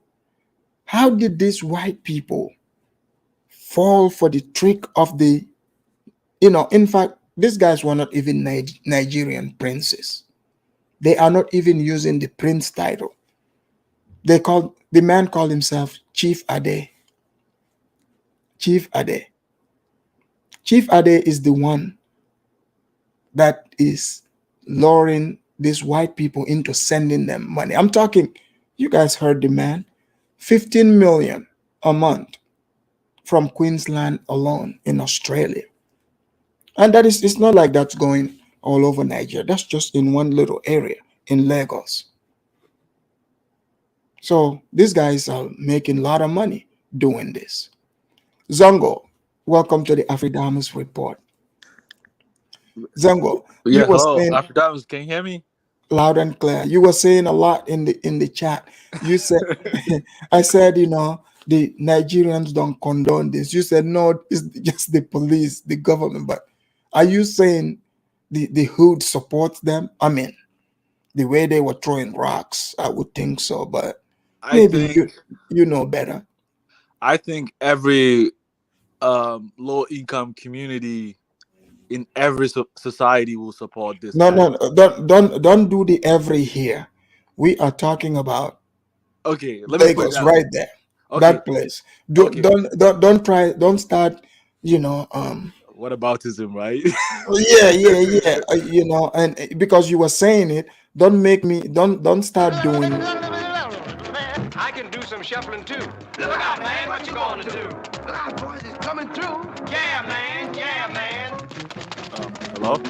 how did these white people fall for the trick of the, in fact, these guys were not even Nigerian princes. They are not even using the prince title. The man called himself Chief Ade. Chief Ade. Chief Ade is the one that is luring these white people into sending them money. I'm talking, you guys heard the man, 15 million a month from Queensland alone in Australia. And it's not like that's going all over Nigeria. That's just in one little area. in Lagos. So these guys are making a lot of money doing this. Zongo, welcome to the Afridamus Report. Zongo, you Yeah, were hello, saying Afridamus. Can you hear me? loud and clear. You were saying a lot in the chat. You said, I said, you know, the Nigerians don't condone this. You said no, it's just the police, the government. But are you saying the hood supports them? I mean, the way they were throwing rocks, I would think so. But I maybe think you know better. I think every low income community in every society will support this No, man. no, don't do the every here. We are talking about Okay, let me put it Lagos that way. right there. Okay, That place. okay. Don't start, you know, What aboutism, right? yeah, you know, and because you were saying it, don't start doing. I can do some shuffling too. Look out, man, what you gonna do? Look out, boys, it's coming through. Yeah, man, yeah, man. Hello?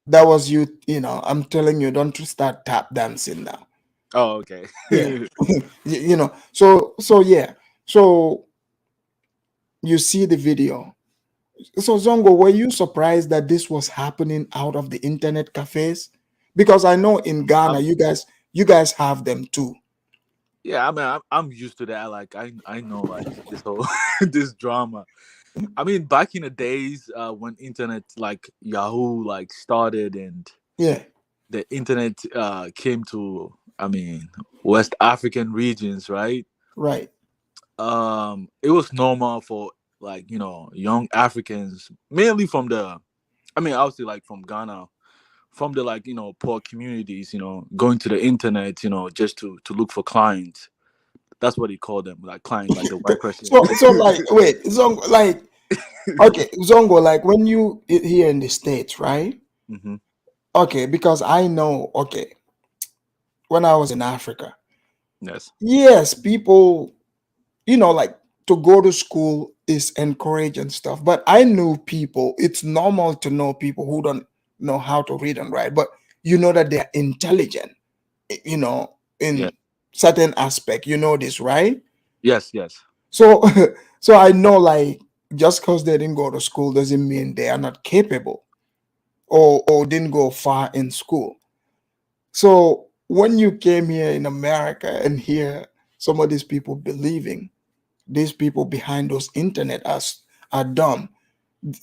That was you, you know, I'm telling you, don't start tap dancing now. Oh, okay. Yeah. You know, so yeah. So you see the video. So Zongo, were you surprised that this was happening out of the internet cafes? Because I know in Ghana, you guys have them too. Yeah, I mean, I'm used to that. Like, I know like this whole this drama. I mean, back in the days when internet like Yahoo like started and Yeah. the internet came to, I mean, West African regions, right? Right. It was normal for like, you know, young Africans, mainly from the, I mean, I would say like from Ghana, from the like, you know, poor communities, you know, going to the internet, you know, just to look for clients. That's what he called them, like client, like the white person. So like, wait, Zongo, like, okay, Zongo, like when you here in the States, right? Mm-hmm. Okay, because I know, okay, when I was in Africa, yes, people, you know, like to go to school is encouraged and stuff. But I knew people, it's normal to know people who don't know how to read and write, but you know that they're intelligent, you know, in certain aspect, you know this, right? Yes. So so I know like just because they didn't go to school doesn't mean they are not capable or didn't go far in school. So when you came here in America and hear some of these people believing these people behind those internet are dumb,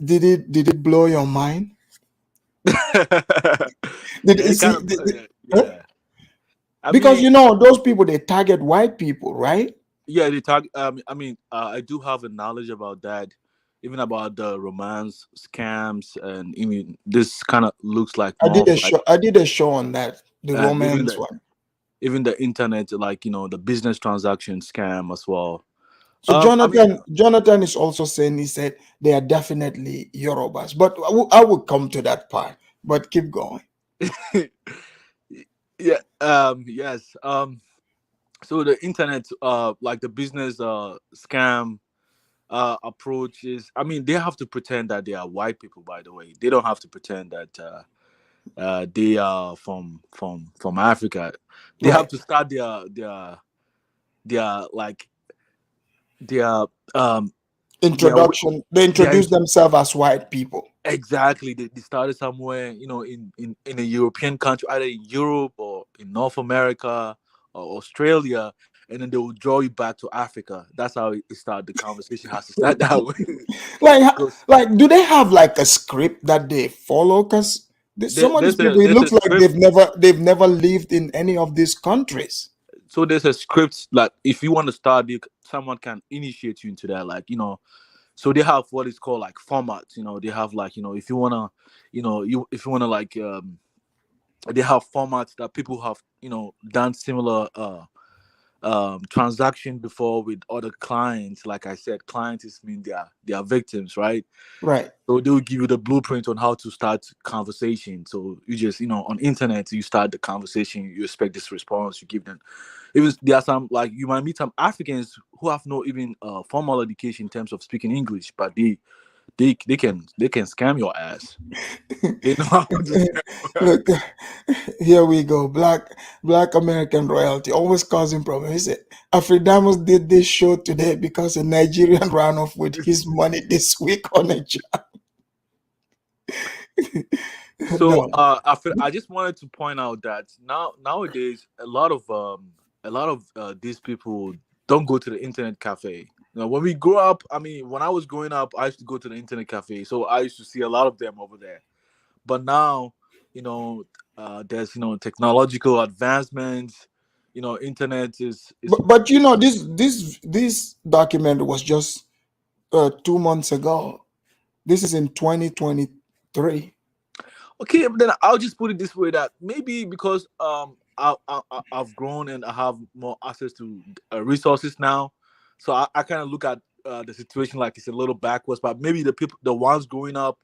did it blow your mind? Did you see? Because mean, you know those people they target white people, right? Yeah, they talk. I mean, I do have a knowledge about that, even about the romance scams, and I mean, this kind of looks like I more did of a like, show. I did a show on that, the and romance one. even the internet, like, you know, the business transaction scam as well. So I mean, Jonathan is also saying, he said they are definitely Yorubas, but I will come to that part. But keep going. yeah. Yes. So the internet, like the business scam approach is, I mean, they have to pretend that they are white people. By the way, they don't have to pretend that they are from Africa. They have to start their like their Introduction. They introduce themselves as white people. Exactly. They started somewhere, you know, in a European country, either in Europe or in North America or Australia, and then they will draw you back to Africa. That's how it started. The conversation has to start that way. Like, do they have like a script that they follow? Because some of these people, it looks like they've never lived in any of these countries. So there's a script, like if you want to start, someone can initiate you into that, like, you know. So they have what is called like formats. You know, they have like, you know, if you wanna, you know, if you wanna like, they have formats that people have, you know, done similar transaction before with other clients. Like I said, clients is mean they are victims, right? Right. So they will give you the blueprint on how to start conversation. So you just, you know, on internet you start the conversation, you expect this response, you give them. Even there are some, like, you might meet some Africans who have no even formal education in terms of speaking English, but they can scam your ass. They know how to Look, Here we go. Black American royalty always causing problems. He said, Afridamus did this show today because a Nigerian ran off with his money this week on a job. So I just wanted to point out that nowadays a lot of these people don't go to the internet cafe. When we grew up, I mean, when I was growing up, I used to go to the internet cafe, so I used to see a lot of them over there. But now, there's technological advancements. Internet is But this document was just 2 months ago. This is in 2023. okay. But then I'll just put it this way: that maybe because I've grown and I have more access to resources now, so I kind of look at the situation like it's a little backwards. But maybe the ones growing up,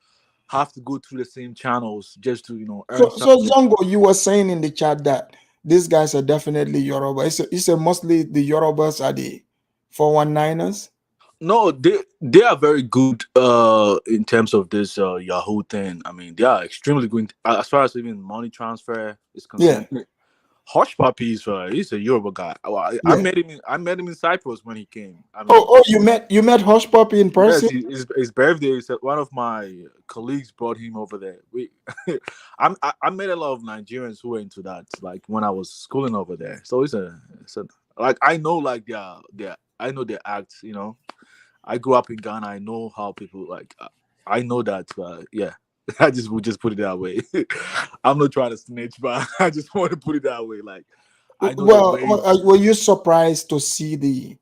have to go through the same channels just to earn So something. Zongo, you were saying in the chat that these guys are definitely Yoruba. You said mostly the Yorubas are the 419ers. No, they are very good in terms of this Yahoo thing. I mean, they are extremely good as far as even money transfer is Yeah. concerned. Hush Puppy he's a Yoruba guy. I Yeah. met him in Cyprus when he came. I mean, Oh, you met Hush Puppy in yes, person? his birthday is one of my colleagues brought him over there. I met a lot of Nigerians who were into that, like when I was schooling over there. So it's a like I know like I know their acts. I grew up in Ghana. I know how people like. I know that. Yeah, would just put it that way. I'm not trying to snitch, but I just want to put it that way. Like I know the way. Were you surprised to see the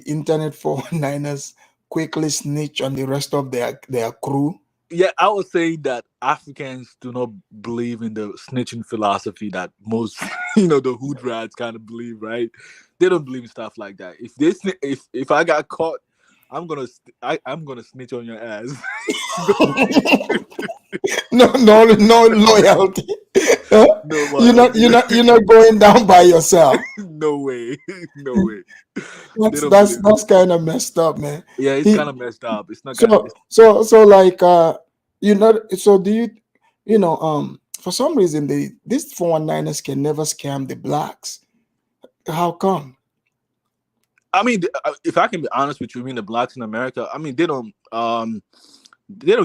internet 419ers quickly snitch on the rest of their crew? Yeah, I was saying that Africans do not believe in the snitching philosophy that most, the hood rats kind of believe, right? They don't believe in stuff like that. If I got caught, I'm gonna snitch on your ass. No loyalty. No, You're not going down by yourself. No way, no way. That's kind of messed up, man. Yeah, it's kind of messed up. It's not gonna. So like so do you for some reason these 419ers can never scam the blacks. How come? I mean, if I can be honest with you, I mean the blacks in America. I mean they don't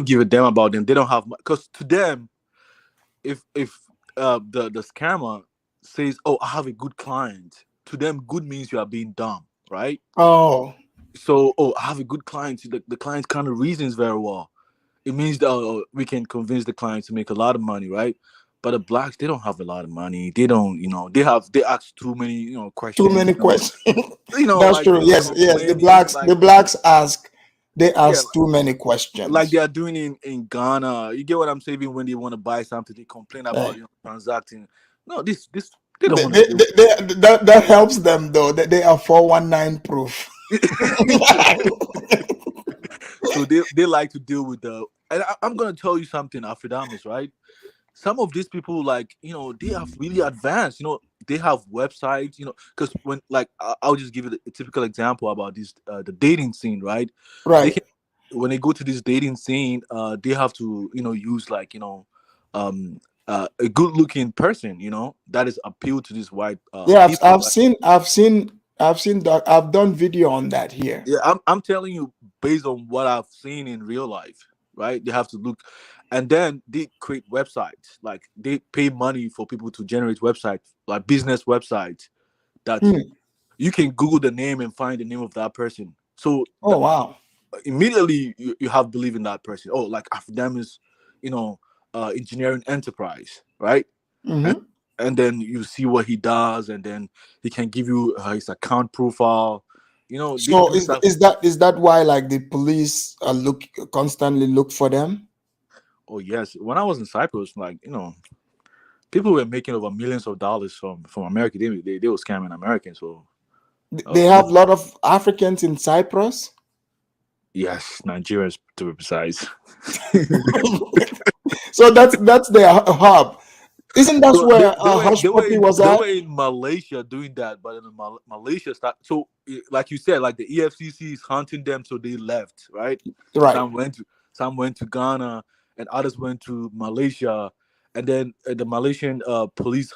give a damn about them. They don't have because to them, if the scammer says, "Oh, I have a good client," to them, good means you are being dumb, right? Oh. So, I have a good client. The client kind of reasons very well. It means that we can convince the client to make a lot of money, right? But the blacks, they don't have a lot of money. They don't, they ask too many, questions. Too many questions. That's like, true. Yes. The blacks ask. They ask too many questions. Like they are doing in Ghana. You get what I'm saying? When they want to buy something, they complain about transacting. No, this they don't want to do. That helps them though. That they are 419 proof. So they like to deal with the. And I'm gonna tell you something, Afridamus, right? Some of these people, like they are really advanced. They have websites. Because when I'll just give you a typical example about this the dating scene, right? Right. When they go to this dating scene, they have to use a good looking person, that is appeal to this white. Yeah, people, I've seen that. I've done video on that here. Yeah, I'm telling you based on what I've seen in real life, right? They have to look, and then they create websites. Like they pay money for people to generate websites, like business websites that you can Google the name and find the name of that person. So wow. Immediately you have belief in that person. Oh, like Afridamus, engineering enterprise, right? Mm-hmm. And then you see what he does, and then he can give you his account profile. So is that why like the police constantly look for them? Oh yes. When I was in Cyprus, like people were making over millions of dollars from America. They were scamming Americans. So they have a lot of Africans in Cyprus. Yes, Nigerians to be precise. So that's their hub. Isn't that where Hush Puppy was at? They were in Malaysia doing that, but in Malaysia start. So, like you said, like the EFCC is hunting them, so they left, right? Right. Some went to Ghana, and others went to Malaysia, and then the Malaysian police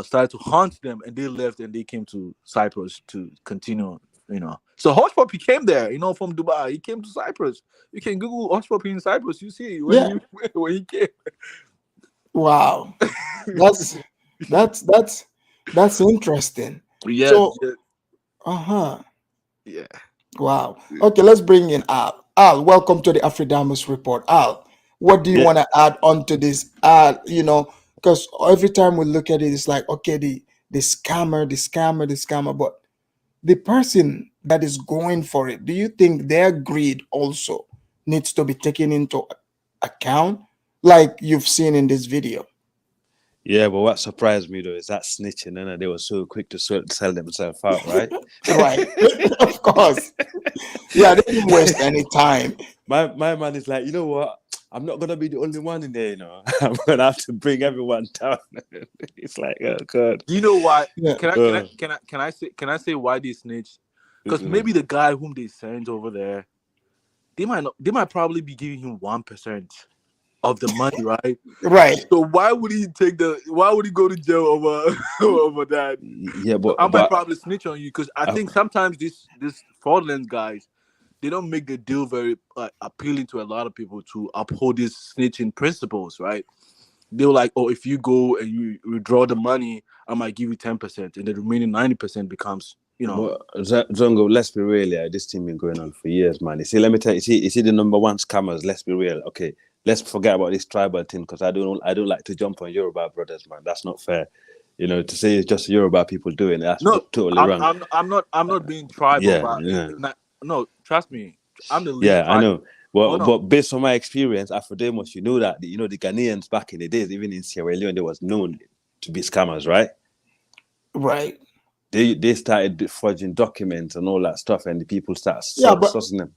started to hunt them, and they left and they came to Cyprus to continue. So Hush Puppy came there, from Dubai. He came to Cyprus. You can Google Hush Puppy in Cyprus. You see when he came. Wow, that's interesting. Yeah. So, Yeah. Wow. Okay, let's bring in Al. Al, welcome to the Afridamus Report. Al, what do you want to add onto this? Because every time we look at it, it's like, okay, the scammer, but the person that is going for it, do you think their greed also needs to be taken into account, like you've seen in this video? Yeah, but what surprised me though is that snitching, and they were so quick to sell themselves out, right? Right, of course. Yeah, they didn't waste any time. My man is like, you know what? I'm not gonna be the only one in there, I'm gonna have to bring everyone down. It's like, oh god. Do you know why? Can I say why they snitch? Because maybe the guy whom they sent over there, they might probably be giving him 1% of the money, right? Right. So why would he go to jail over that? Yeah, but I might probably snitch on you, because I think sometimes this fraudulent guys, they don't make the deal very appealing to a lot of people to uphold these snitching principles, right? They're like, oh, if you go and you withdraw the money, I might give you 10%, and the remaining 90% becomes, Zongo, let's be real, yeah. This thing been going on for years, man. You see, let me tell you, you see the number one scammers. Let's be real, okay. Let's forget about this tribal thing, because I don't like to jump on Yoruba brothers, man. That's not fair. To say it's just Yoruba people doing it, that's totally wrong. I'm not being tribal, no, trust me. I'm the least tribal. I know. Well, but based on my experience, Afrodemus, you know that the Ghanaians back in the days, even in Sierra Leone, they was known to be scammers, right? Right. They started forging documents and all that stuff, and the people start sussing them.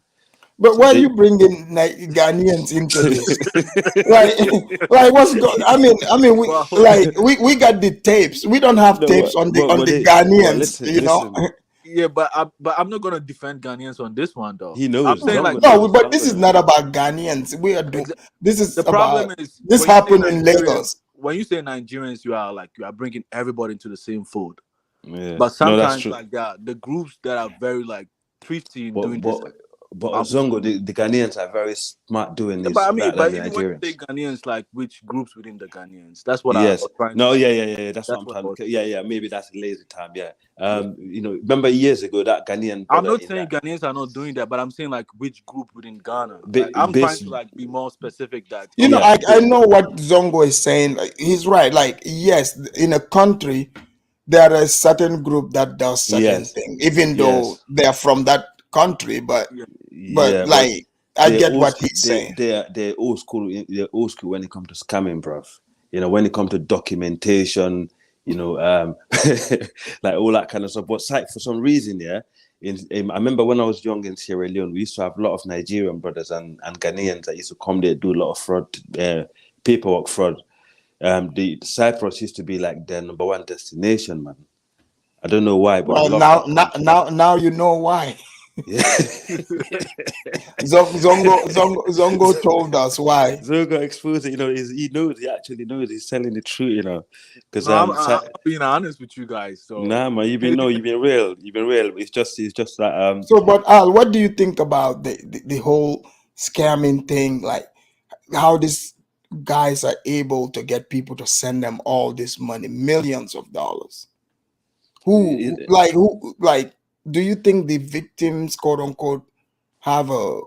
But why are you bringing Ghanaians into this? like what's going? I mean, we got the tapes. We don't have tapes on the Ghanaians, listen. Yeah, but I'm not gonna defend Ghanaians on this one, though. He knows. I'm saying but this is not about Ghanaians. We are doing. This is the problem. This happened in Lagos. When you say Nigerians, you are bringing everybody into the same fold. Yeah. But sometimes the groups that are very thrifty in doing this. But Zongo, the Ghanaians are very smart doing this. But I mean, but even when you say Ghanaians, like which groups within the Ghanaians? That's what I was trying to say. That's what I'm trying to. Yeah. Maybe that's lazy time. Yeah. Remember years ago that Ghanaian. I'm not saying Ghanaians are not doing that, but I'm saying which group within Ghana. I'm trying to be more specific. That I know what Zongo is saying. He's right. Yes, in a country, there are a certain group that does certain things, even though they are from that country, but I get what he's saying. They're old school. They're old school when it comes to scamming, bruv. When it comes to documentation, like all that kind of stuff. But for some reason, I remember when I was young in Sierra Leone, we used to have a lot of Nigerian brothers and Ghanaians that used to come there, do a lot of fraud, paperwork fraud. The Cyprus used to be like their number one destination, man. I don't know why, but now you know why. Yeah. Zongo told us why. Zongo exposed it. He actually knows. He's telling the truth. Because I'm being honest with you guys. So nah, man, you've been real. You've been real. It's just that. So, but Al, what do you think about the whole scamming thing? Like how these guys are able to get people to send them all this money, millions of dollars. Who do you think the victims, quote unquote, have a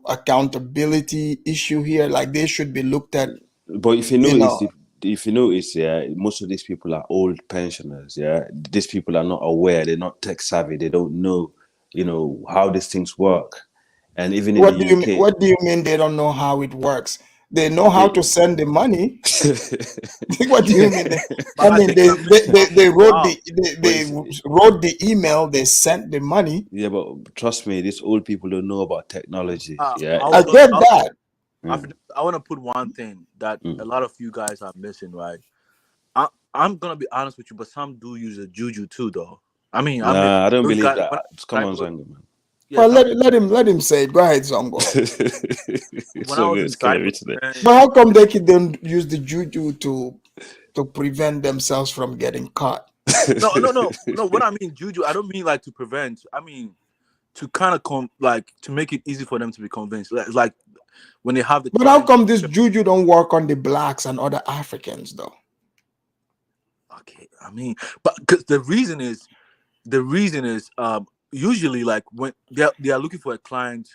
accountability issue here? Like they should be looked at. But if you notice, most of these people are old pensioners. Yeah, these people are not aware. They're not tech savvy. They don't know, how these things work. And even in the UK, what do you mean they don't know how it works? They know how to send the money. What do you mean? They wrote the email. They sent the money. Yeah, but trust me, these old people don't know about technology. I get that. I want to put one thing that a lot of you guys are missing, right? I'm gonna be honest with you, but some do use a juju too, though. I mean, I don't believe that. Come on, Zongo, man. Well, let him say it. Go ahead, Zongo. It's so good. It's killing me today. But how come they don't use the juju to prevent themselves from getting caught? No. What I mean, juju, I don't mean like to prevent. I mean to kind of to make it easy for them to be convinced. Like when they have the. But how come this juju don't work on the blacks and other Africans though? Okay, I mean, but because the reason is usually like when they are looking for a client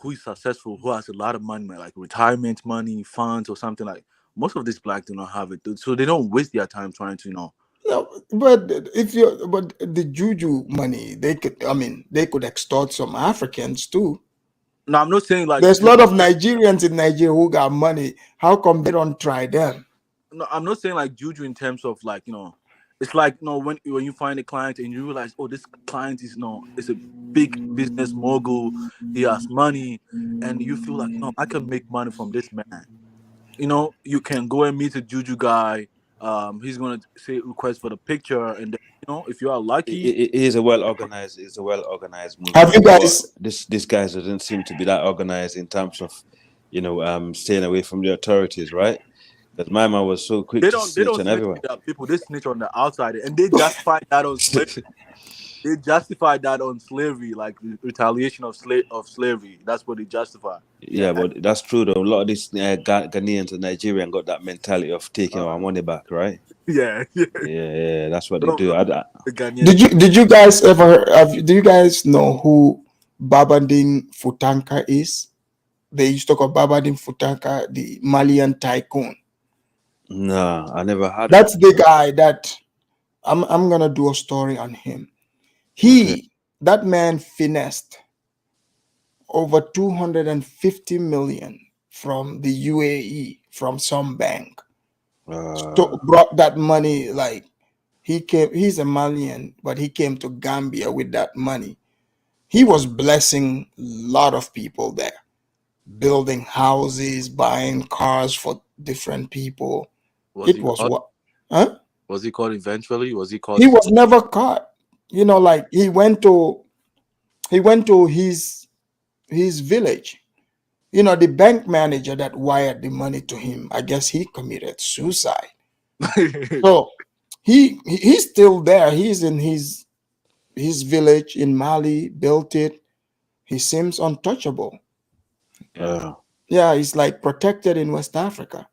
who is successful, who has a lot of money, like retirement money, funds, or something like. Most of these blacks do not have it, so they don't waste their time trying to No, but the juju money, they could extort some Africans too. No, I'm not saying like there's a lot of Nigerians in Nigeria who got money. How come they don't try them? No, I'm not saying like juju in terms of like it's like when you find a client and you realize, oh, this client is is a big business mogul, he has money, and you feel like, no, I can make money from this man. You can go and meet a juju guy. He's gonna say request for the picture, and then, if you are lucky, it is a well organized. It's a well organized movement. Have you guys? This guys doesn't seem to be that organized in terms of, staying away from the authorities, right? Because my man was so quick to snitch on everyone. People they snitch on the outside, and they justify that on slavery. They justify that on slavery, like retaliation of slavery. That's what they justify. Yeah, but that's true though. A lot of these Ghanaians and Nigerians got that mentality of taking our money back, right? Yeah. That's what they do. Did you guys ever do you guys know who Babanding Futanka is? They used to call Babanding Futanka the Malian tycoon. No, I never had. That's the guy that I'm gonna do a story on him. That man finessed over 250 million from the UAE from some bank. Brought that money, like he's a Malian, but he came to Gambia with that money. He was blessing a lot of people there, building houses, buying cars for different people. Was he caught eventually? Was he caught? He was never caught. Like he went to his village. The bank manager that wired the money to him, I guess he committed suicide. So he's still there. He's in his village in Mali, built it. He seems untouchable. Yeah, he's like protected in West Africa.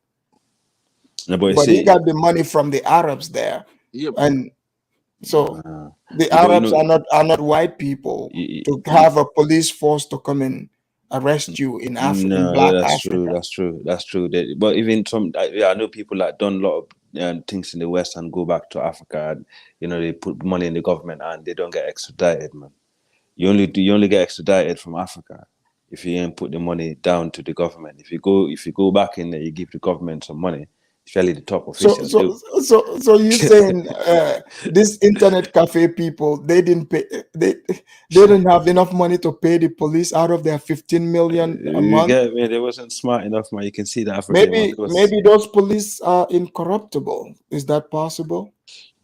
No, but he got the money from the Arabs there. Yep. And so the Arabs are not white people to have a police force to come and arrest you in Africa. No, that's true. But even I know people that done a lot of things in the West and go back to Africa, and they put money in the government and they don't get extradited, man. You only get extradited from Africa if you ain't put the money down to the government. If you go back in there, you give the government some money. Especially the top officials. So you saying this internet cafe people, they didn't pay, they didn't have enough money to pay the police out of their 15 million a month? Get me? They wasn't smart enough, man. You can see that. Maybe those police are incorruptible. Is that possible?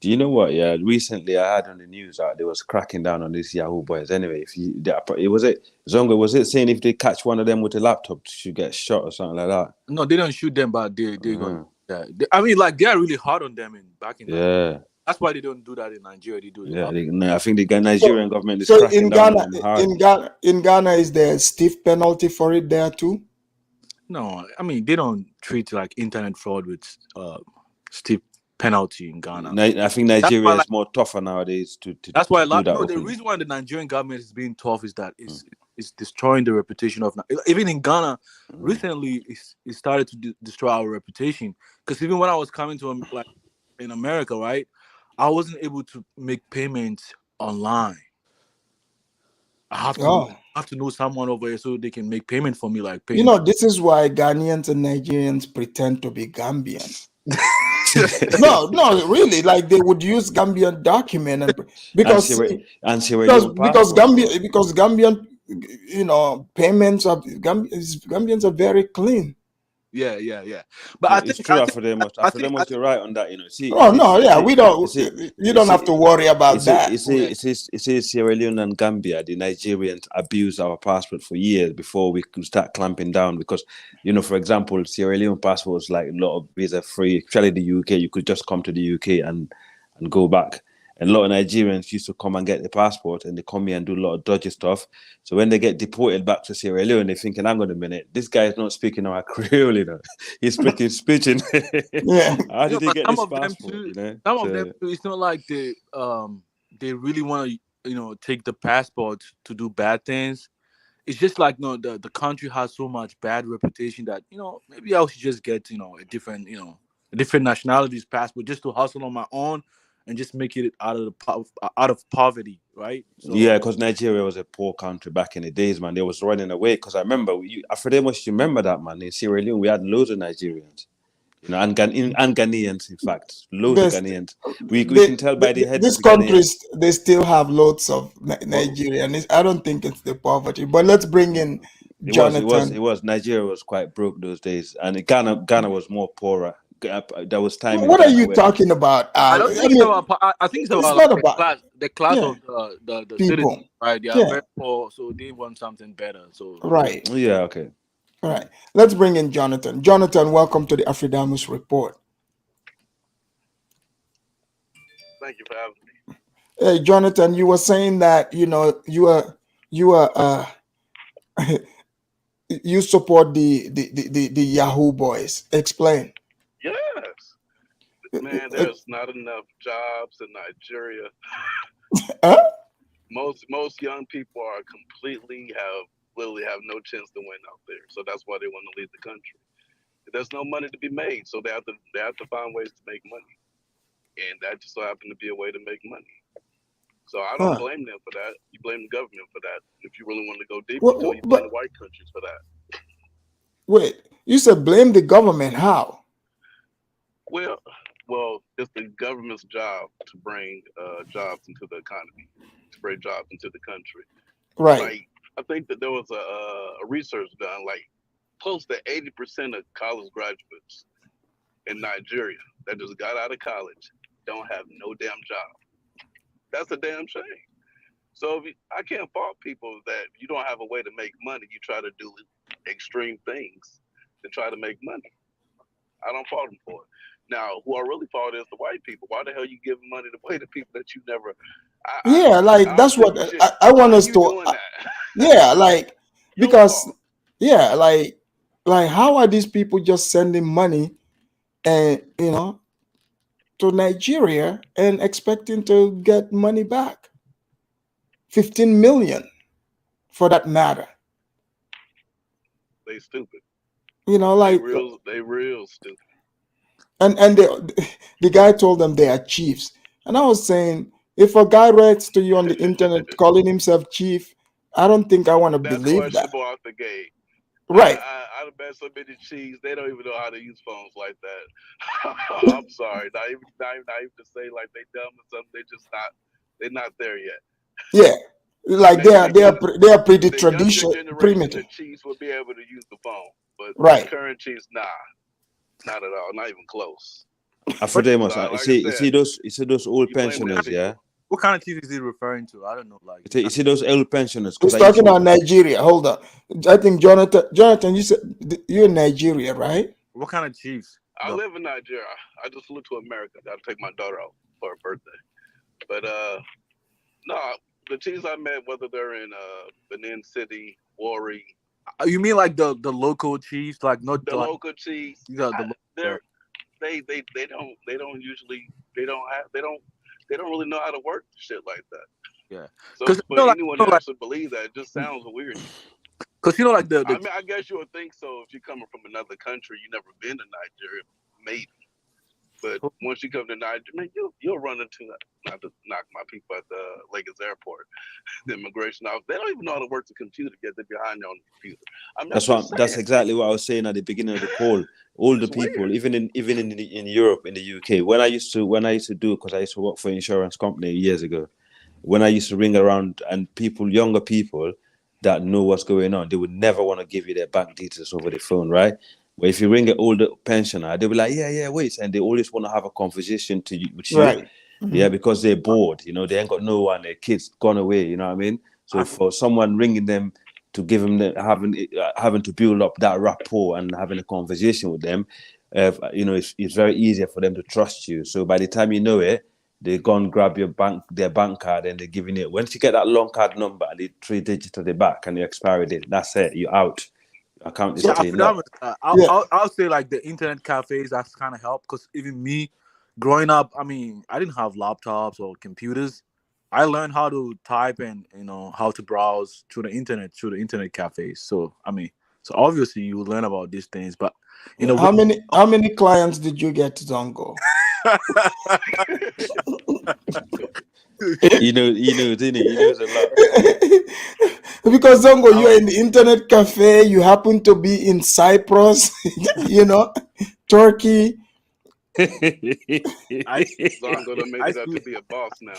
Do you know what? Yeah, recently I heard on the news that they was cracking down on these Yahoo boys. Anyway, Zongo, was it saying if they catch one of them with a laptop, should get shot or something like that? No, they don't shoot them, but they go. Yeah, I mean, like they are really hard on them back in. That's why they don't do that in Nigeria. They do. I think the Nigerian government is cracking down on them hard. In Ghana, is there a stiff penalty for it there too? No, I mean they don't treat like internet fraud with stiff penalty in Ghana. I think Nigeria is more tougher nowadays to that's why the reason why the Nigerian government is being tough is that it's destroying the reputation of even in Ghana. Recently, it started to destroy our reputation because even when I was coming to like in America, right, I wasn't able to make payments online. I have to know someone over here so they can make payment for me, like this is why Ghanaians and Nigerians pretend to be Gambian. no, really. Like they would use Gambian document because Gambian, payments of Gambians are very clean. Yeah. But No, I it's think true. I After them, you're right on that. You know, see, Oh no, yeah, we don't. You don't have to worry about that. It says Sierra Leone and Gambia, the Nigerians abused our passport for years before we could start clamping down. Because, you know, for example, Sierra Leone passport was like a lot of visa free. Especially the UK, you could just come to the UK and go back. And a lot of Nigerians used to come and get the passport, and they come here and do a lot of dodgy stuff. So when they get deported back to Sierra Leone, they're thinking, hang on a minute, this guy is not speaking our Creole, you know. He's speaking Pidgin. Yeah. How did he but get some this of them passport, too, you know? some of them too, it's not like they really want to, you know, take the passport to do bad things. It's just like, no, the country has so much bad reputation that, you know, maybe I should just get, you know, a different nationality's passport just to hustle on my own and just make it out of poverty, right? So Yeah, because Nigeria was a poor country back in the days, man. They was running away. Because I remember, for them, much you remember that, man. In Sierra Leone, we had loads of Nigerians, you know, and Ghanaians, in fact, loads of Ghanaians. We can tell by the heads These of the Ghanaians. countries, they still have lots of Nigerian. I don't think it's the poverty. But let's bring in Jonathan. It was. Nigeria was quite broke those days, and Ghana was more poorer. There was time in What are Ghana you where talking about? I don't think it's about. I think it's about not like about the class yeah, of the people. citizens, right? They are Yeah. very poor, so they want something better. So Right. Yeah. Okay. All right. Let's bring in Jonathan. Jonathan, welcome to the Afridamus Report. Thank you for having me. Hey, Jonathan, you were saying that you know you are you support the Yahoo boys. Explain. Yes, man. There's not enough jobs in Nigeria. Huh? Most young people are literally have no chance to win out there. So that's why they want to leave the country. There's no money to be made, so they have to find ways to make money, and that just so happened to be a way to make money. So I don't blame them for that. You blame the government for that. If you really want to go deep into it, you blame the white countries for that. Wait, you said blame the government. How? Well, it's the government's job to bring jobs into the economy, to bring jobs into the country. Right. Like, I think that there was a research done, like close to 80% of college graduates in Nigeria that just got out of college don't have no damn job. That's a damn shame. So I can't fault people that you don't have a way to make money. You try to do extreme things to try to make money. I don't fault them for it. Now, who I really fault is the white people. Why the hell you giving money away to people that you never? That's what I want us to. Yeah, like because yeah, like how are these people just sending money and to Nigeria and expecting to get money back? 15 million for that matter. They stupid. Like they real stupid. And the guy told them they are chiefs. And I was saying, if a guy writes to you on the internet calling himself chief, I don't think I want to believe that. That's questionable out the gate. Right. I bet so many cheese, they don't even know how to use phones like that. I'm sorry. Not even to say like they dumb or something. They're not there yet. Yeah. Like they are pretty traditional. The chiefs will be able to use the phone. But right. Current chiefs, nah. Not at all, not even close. You see those old pensioners, yeah? What kind of chief is he referring to? I don't know. Like you see those old pensioners. He's talking about Nigeria. Hold on. I think Jonathan, you said you're in Nigeria, right? What kind of chiefs? I live in Nigeria. I just flew to America. Got to take my daughter out for her birthday. But no, the chiefs I met, whether they're in Benin City, Warri. You mean like the local chiefs, like not the local chiefs? You got they don't really know how to work shit like that. Yeah. So, but anyone that has to believe that, it just sounds weird. Because like I mean, I guess you would think so if you're coming from another country, you never been to Nigeria, maybe. But once you come to Nigeria, man, you'll run into not to knock my people at the Lagos airport, the immigration office. They don't even know how to work the computer yet. They're behind there on the computer. I mean, that's exactly what I was saying at the beginning of the call. All the people, even in Europe, in the UK, when I used to do, because I used to work for an insurance company years ago, when I used to ring around and younger people that know what's going on, they would never want to give you their bank details over the phone, right? But if you ring an older pensioner, they'll be like, yeah, wait. And they always want to have a conversation with you. Right. Yeah, because they're bored, you know, they ain't got no one, their kids gone away, you know what I mean? So for someone ringing them to give them having to build up that rapport and having a conversation with them, you know, it's very easier for them to trust you. So by the time you know it, they go and grab their bank card and they're giving it. Once you get that long card number, the 3 digits at the back and the expiry date, that's it, you're out. Your account is clean up. I'll say like the internet cafes, that's kind of helped, because even me growing up, I mean, I didn't have laptops or computers. I learned how to type and, you know, how to browse through the internet cafes. So I mean, so obviously you learn about these things, but you know, how many clients did you get, Zongo? He knows, didn't he? He knows a lot. Because Zongo, you're in the internet cafe, you happen to be in Cyprus, you know, Turkey. Zongo done made it up to be a boss now.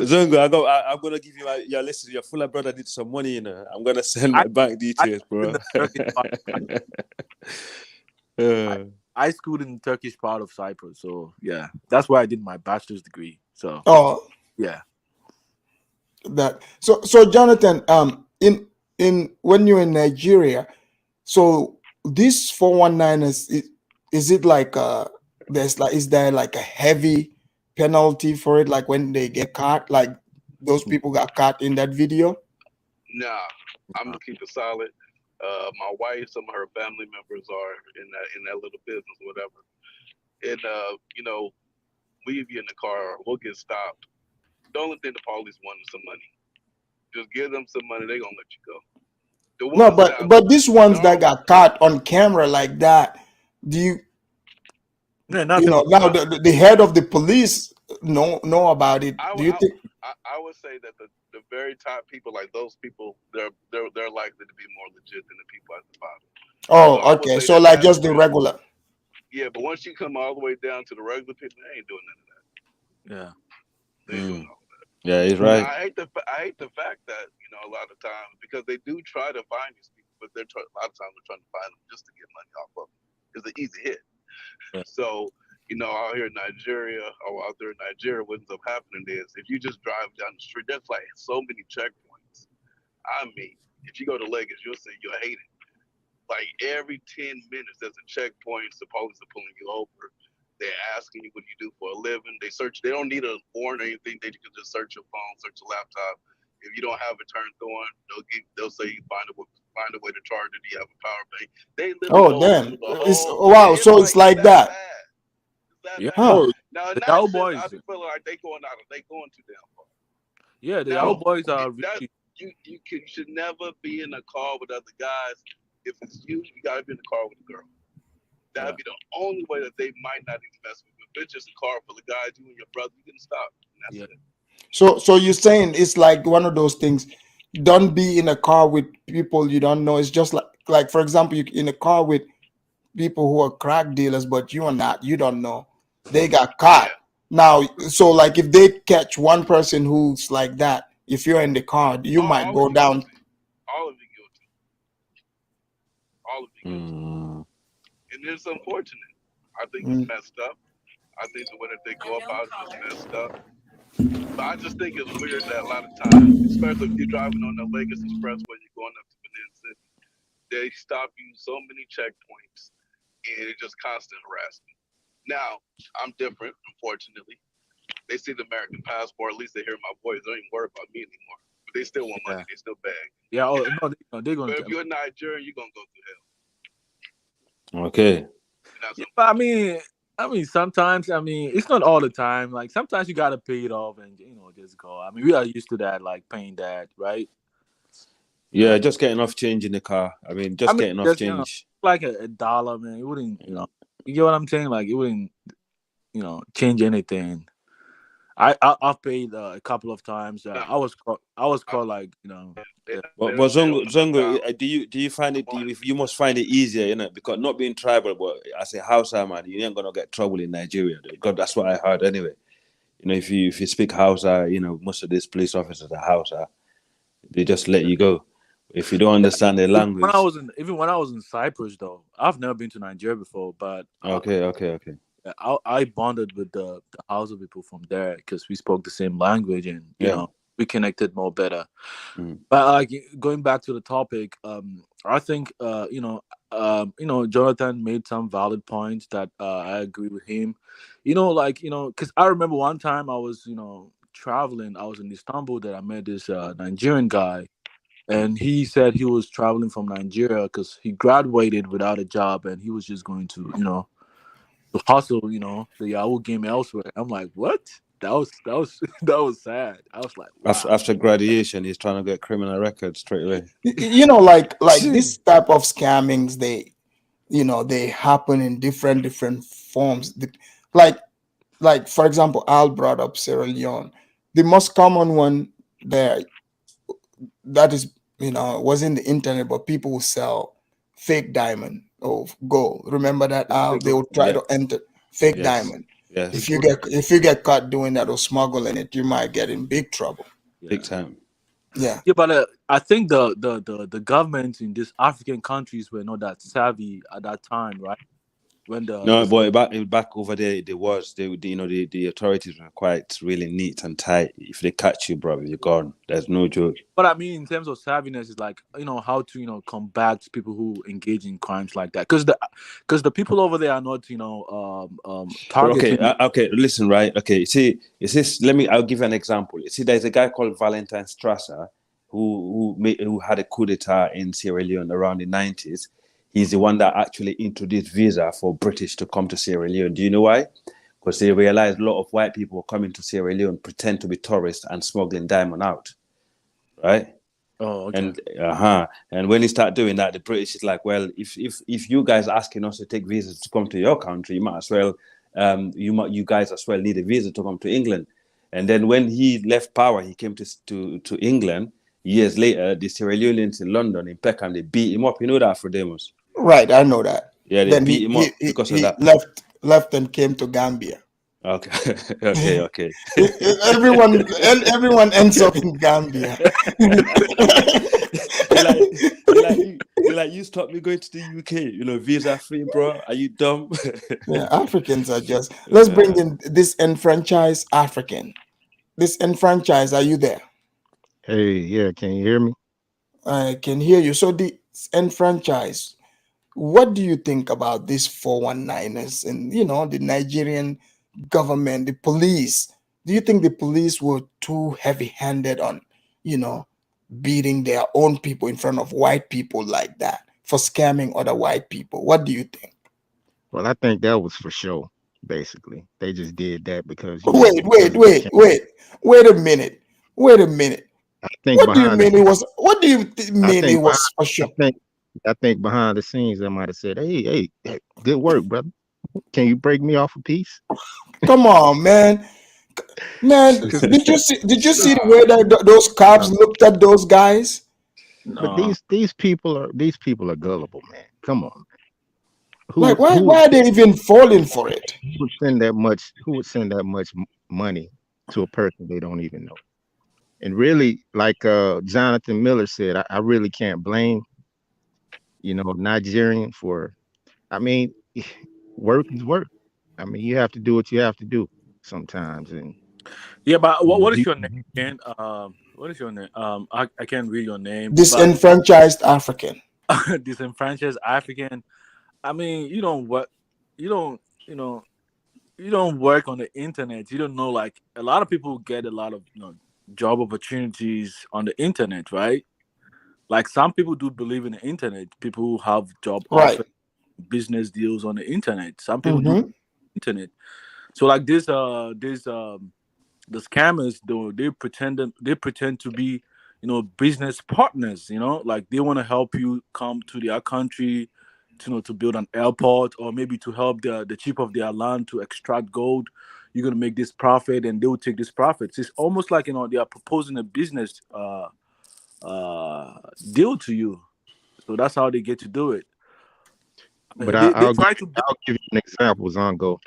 Zongo, I'm gonna give you your listen. Your fuller brother needs some money, you know. I'm gonna send my bank details, bro. I schooled in the Turkish part of Cyprus, so yeah, that's where I did my bachelor's degree. So yeah. That so Jonathan, in when you're in Nigeria, so this 419 is it like is there like a heavy penalty for it, like when they get caught, like those people got caught in that video? Nah, I'm gonna keep it solid. My wife, some of her family members are in that little business, whatever. And you know, we be in the car, we'll get stopped. The only thing the police want is some money. Just give them some money, they gonna let you go. No, but these ones that got caught on camera like that, do you you know, now the head of the police know about it? Do you think? I would say that the very top people, like those people, they're likely to be more legit than the people at the bottom. Oh, okay. So like just the regular. Yeah, but once you come all the way down to the regular people, they ain't doing none of that. Yeah. They ain't doing all that. Yeah, he's right. I hate the fact that, you know, a lot of times, because they do try to find these people, but a lot of times they're trying to find them just to get money off of them. It's an easy hit. Yeah. So, you know, out here in Nigeria, or out there in Nigeria, what ends up happening is if you just drive down the street, there's like so many checkpoints. I mean, if you go to Lagos, you'll see, you'll hate it. Like every 10 minutes, there's a checkpoint. The police are pulling you over. They're asking you what you do for a living. They search. They don't need a warrant or anything. They can just search your phone, search your laptop. If you don't have it turned on, they'll say you find a way to charge it. Do you have a power bank? They damn! Wow, so it's like that. Yeah. Huh. Now, the Cowboys. I be feeling like they going too damn far. Yeah, the Cowboys are really. You should never be in a car with other guys. If it's you gotta be in the car with a girl. That'd be the only way that they might not even mess with you. If it's just a car full of guys, you and your brother, you can stop. And that's it. So you're saying it's like one of those things. Don't be in a car with people you don't know. It's just like for example, you're in a car with people who are crack dealers, but you are not. You don't know. They got caught. Now, so like if they catch one person who's like that, if you're in the car, you might go down. All of you guilty. All of you guilty. And it's unfortunate. I think it's messed up. I think the way that they go about it is messed up. But I just think it's weird that a lot of times, especially if you're driving on the Lagos Expressway, you're going up to Benin City, they stop you so many checkpoints, and it's just constant harassment. Now, I'm different, unfortunately. They see the American passport, at least they hear my voice. They don't even worry about me anymore. But they still want money. They still beg. Yeah, they're going to. But if you're Nigerian, you're going to go through hell. Okay. Yeah, but I mean, sometimes, it's not all the time. Like sometimes you gotta pay it off and just go. I mean, we are used to that, like paying that, right? Yeah, just getting off change in the car. Getting off change. Like a dollar, man. It wouldn't, you get what I'm saying? Like it wouldn't, change anything. I've paid a couple of times. I was called like, But Zongo, do you find it? You must find it easier, because not being tribal, but as a Hausa man, you ain't gonna get trouble in Nigeria. Because that's what I heard anyway. If you speak Hausa, most of these police officers are Hausa. They just let you go. If you don't understand their language. When I was in Cyprus, though, I've never been to Nigeria before, but Okay. I bonded with the Hausa people from there because we spoke the same language, and you know, we connected more better. But like going back to the topic, I think Jonathan made some valid points that I agree with him. Because I remember one time I was traveling. I was in Istanbul that I met this Nigerian guy, and he said he was traveling from Nigeria because he graduated without a job, and he was just going to to hustle, the Yahoo game elsewhere. I'm like, what? That was that was sad. I was like, wow. After graduation, he's trying to get criminal records straight away. Like this type of scammings, they happen in different forms. Like for example, Al brought up Sierra Leone. The most common one there that is was in the internet, but people will sell fake diamond or gold. Remember that they will try to enter fake diamond. Yes. If you get caught doing that or smuggling it, you might get in big trouble. Big time. Yeah. Yeah, but I think the governments in these African countries were not that savvy at that time, right? When back over there, the authorities were quite really neat and tight. If they catch you, bro, you're gone. There's no joke. But I mean, in terms of savviness, is like how to combat people who engage in crimes like that, because the people over there are not targeting. Okay. Listen, right? Okay. See, I'll give you an example. See, there's a guy called Valentine Strasser who had a coup d'etat in Sierra Leone around the 90s. He's the one that actually introduced visa for British to come to Sierra Leone. Do you know why? Because they realized a lot of white people coming to Sierra Leone pretend to be tourists and smuggling diamond out, right? Oh, okay. And when he started doing that, the British is like, well, if you guys are asking us to take visas to come to your country, you might as well, you guys as well need a visa to come to England. And then when he left power, he came to England. Years later, the Sierra Leoneans in London, in Peckham, they beat him up. You know that, Afrodemus? Right, I know that. Yeah, they beat him up because of that. Left and came to Gambia. Okay. Everyone ends up in Gambia. like you stopped me going to the UK. Visa free, bro. Are you dumb? Yeah, Africans are just. Let's bring in this enfranchised African. This enfranchised. Are you there? Hey, yeah. Can you hear me? I can hear you. So the enfranchised. What do you think about these 419ers and the Nigerian government, the police? Do you think the police were too heavy-handed on, beating their own people in front of white people like that for scamming other white people? What do you think? Well, I think that was for show. Basically, they just did that because. Wait a minute. I think what do you mean it was? What do you mean it was for show? I think behind the scenes they might have said, "Hey, good work, brother. Can you break me off a piece?" Come on, man. Did you see the way that those cops looked at those guys? But these people are gullible, man. Come on. Why are they even falling for it? Who would send that much money to a person they don't even know? And really, like Jonathan Miller said, I really can't blame Nigerian for. I mean, work is work. I mean, you have to do what you have to do sometimes. And yeah, but what is your name again? What is your name? I can't read your name. Disenfranchised African. Disenfranchised African. I mean, you don't work on the internet. You don't know, like a lot of people get a lot of job opportunities on the internet, right? Like some people do believe in the internet. People who have job offers, business deals on the internet. Some people do internet. So like this the scammers though, they pretend to be business partners. Like they want to help you come to their country to build an airport, or maybe to help the chief of their land to extract gold. You're gonna make this profit, and they will take this profit. It's almost like they are proposing a business deal to you. So that's how they get to do it. But I'll give you an example, Zongo.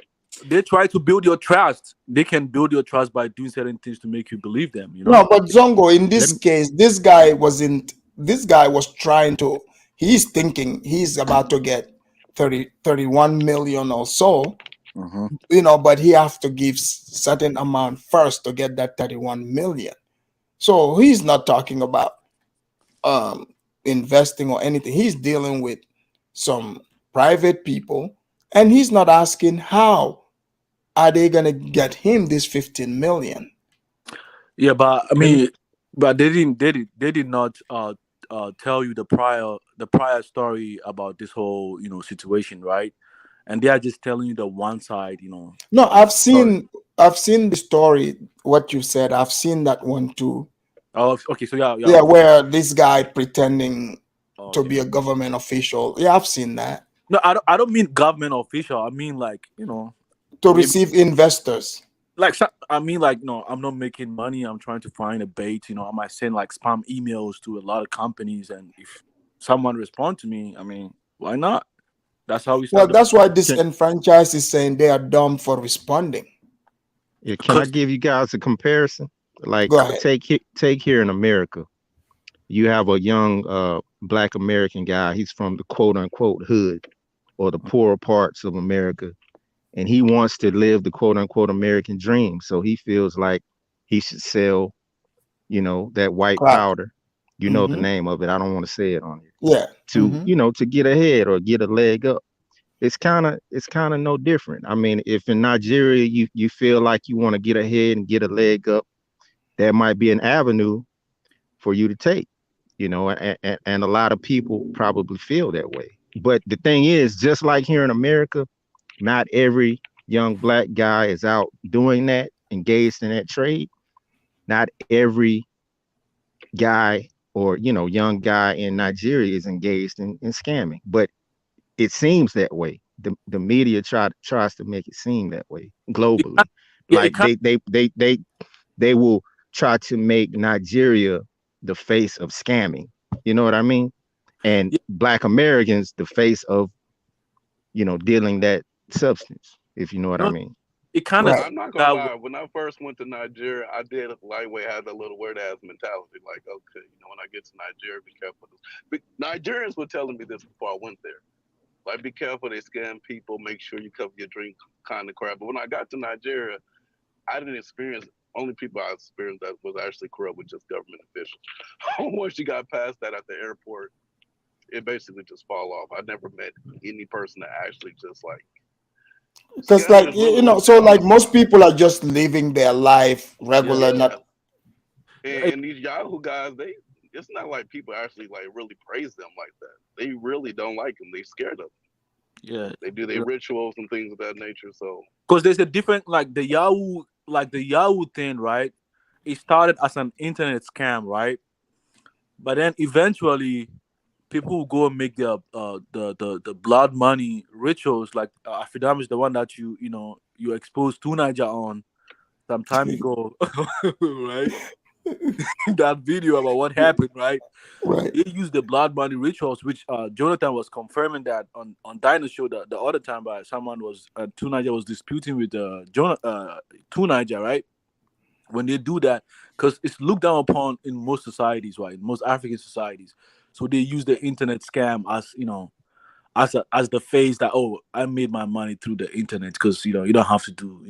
They try to build your trust. They can build your trust by doing certain things to make you believe them. No, but Zongo, in this case, this guy wasn't this guy was trying to, he's thinking he's about to get 31 million or so, but he has to give certain amount first to get that 31 million. So he's not talking about investing or anything. He's dealing with some private people, and he's not asking how are they going to get him this 15 million. Yeah, but I mean, but they did not tell you the prior story about this whole situation, right? And they are just telling you the one side, No, I've seen the story, what you said. I've seen that one too. Oh, okay. So yeah. Yeah, where this guy pretending to be a government official. Yeah, I've seen that. No, I don't mean government official. I mean like to receive investors. Like I mean like no, I'm not making money. I'm trying to find a bait. I might send like spam emails to a lot of companies, and if someone respond to me, I mean, why not? That's how we start. Well, that's why disenfranchised is saying they are dumb for responding. Yeah, can I give you guys a comparison? Like, take here in America, you have a young Black American guy. He's from the quote unquote hood or the poorer parts of America, and he wants to live the quote unquote American dream. So he feels like he should sell, that white powder. You know the name of it. I don't want to say it on here. Yeah. To get ahead or get a leg up. It's kind of no different. I mean, if in Nigeria you feel like you want to get ahead and get a leg up, there might be an avenue for you to take, and a lot of people probably feel that way. But the thing is, just like here in America, not every young Black guy is out doing that, engaged in that trade. Not every guy or young guy in Nigeria is engaged in scamming, but it seems that way. The media tries to make it seem that way globally. Like they will try to make Nigeria the face of scamming. You know what I mean? And Black Americans the face of dealing that substance. If you know what I mean. It kind of. I'm not gonna lie. When I first went to Nigeria, I did lightweight had that little weird ass mentality. Like, okay, when I get to Nigeria, be careful. Nigerians were telling me this before I went there. Like, be careful, they scam people. Make sure you cover your drink, kind of crap. But when I got to Nigeria, I didn't experience. Only people I experienced that was actually corrupt with just government officials. Once you got past that at the airport, it basically just fall off. I never met any person that actually just like. Because like so like most people are just living their life regular, not. And these Yahoo guys, it's not like people actually like really praise them like that. They really don't like them. They scared of them. Yeah, they do their rituals and things of that nature. So because there's a different like the Yahoo thing, right? It started as an internet scam, right? But then eventually, people who go and make their the blood money rituals, like Afidam is the one that you exposed to Niger on some time ago, right? That video about what happened, right? Right. They use the blood money rituals, which Jonathan was confirming that on Dino Show the other time by someone was Two Niger was disputing with Two Niger, right? When they do that, because it's looked down upon in most societies, right? In most African societies, so they use the internet scam as as the phase that I made my money through the internet because you don't have to do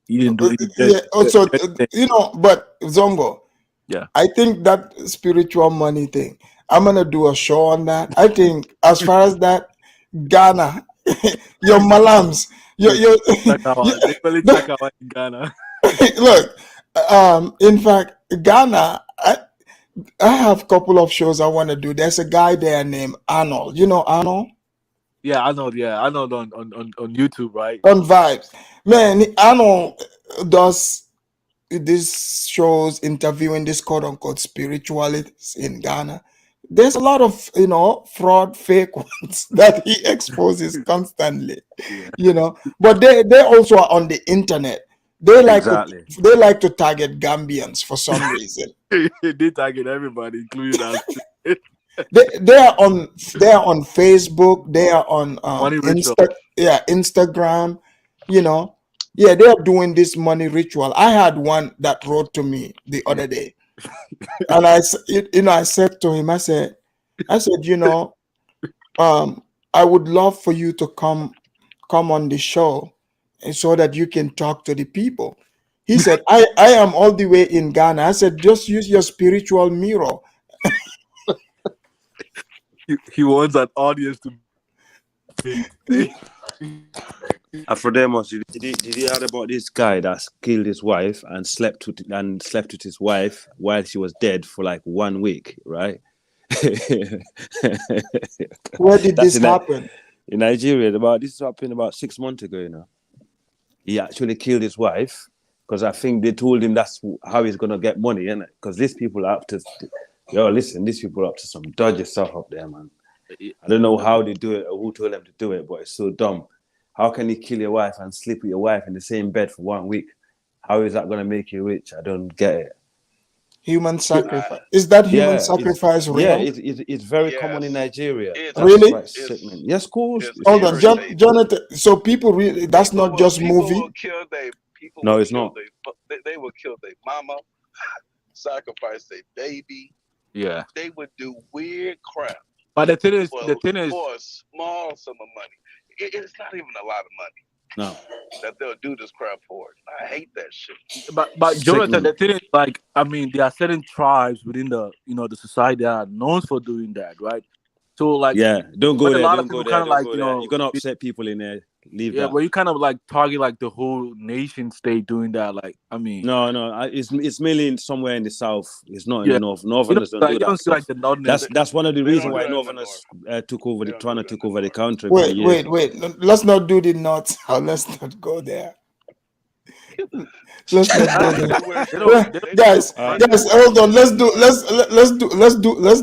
you didn't do it. Yeah. Also, but Zongo. Yeah. I think that spiritual money thing. I'm gonna do a show on that. I think as far as that, Ghana, your malams, your check out in Ghana. Look, in fact, Ghana, I have a couple of shows I want to do. There's a guy there named Arnold. You know Arnold? Yeah, Arnold on YouTube, right? On Vibes. Man, Arnold does these shows interviewing this quote unquote spiritualists in Ghana. There's a lot of fraud, fake ones that he exposes constantly. But they also are on the internet. They like to target Gambians for some reason. They target everybody, including us. They are on Facebook. They are on Instagram. Yeah, they are doing this money ritual. I had one that wrote to me the other day. And I said to him, I said, I would love for you to come on the show, and so that you can talk to the people. He said, I am all the way in Ghana. I said, just use your spiritual mirror. He wants an audience to be. Afrodemos, did you hear about this guy that killed his wife and slept with his wife while she was dead for like 1 week, right? Where did this happen? In Nigeria. This happened about 6 months ago, you know. He actually killed his wife because I think they told him that's how he's gonna get money, innit? Because these people are up to these people are up to some dodgy stuff up there, man. I don't know how they do it or who told them to do it, but it's so dumb. How can you kill your wife and sleep with your wife in the same bed for 1 week? How is that gonna make you rich? I don't get it. Human sacrifice. Is that human sacrifice real? Yeah, it's very common in Nigeria. Really? Yes, of course. Hold on, Jonathan. So people really, that's not just movie? No, it's not. They would kill their mama, sacrifice their baby. Yeah. They would do weird crap. But the thing is, for a small sum of money. It's not even a lot of money. No. That they'll do this crap for. I hate that shit. But Jonathan, the thing is, like, I mean, there are certain tribes within the the society that are known for doing that, right? So like, yeah, don't go there. Don't go there. Kind of like, you're gonna upset people in there. Leave that. But you kind of like target like the whole nation state doing that. Like, I mean, no, it's mainly somewhere in the south. It's not in the north. Northerners don't do that. See, like, the northerners. That's one of the reasons why Northerners took over trying to take over the country. Wait. Let's not do the north. Let's not go there. Let's not go there. Guys, hold on. Let's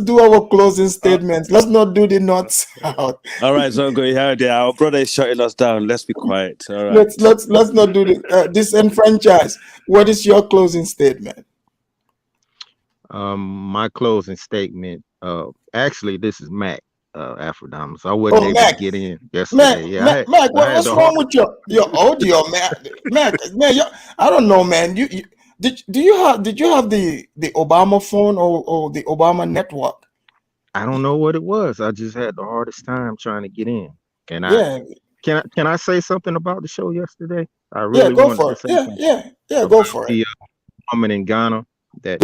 do our closing statements. Let's not do the north south. All right, so go ahead. Our brother is shutting us down. Let's be quiet. All right. Let's not do the disenfranchised. What is your closing statement? My closing statement. Actually, this is Mac. Afrodamus. I wasn't able to get in yesterday. Mac, what's wrong with your audio, Mac? I don't know, man. Did you have the Obama phone or the Obama network? I don't know what it was. I just had the hardest time trying to get in. And can I say something about the show yesterday? I really go for it. Yeah, go for it. The woman in Ghana that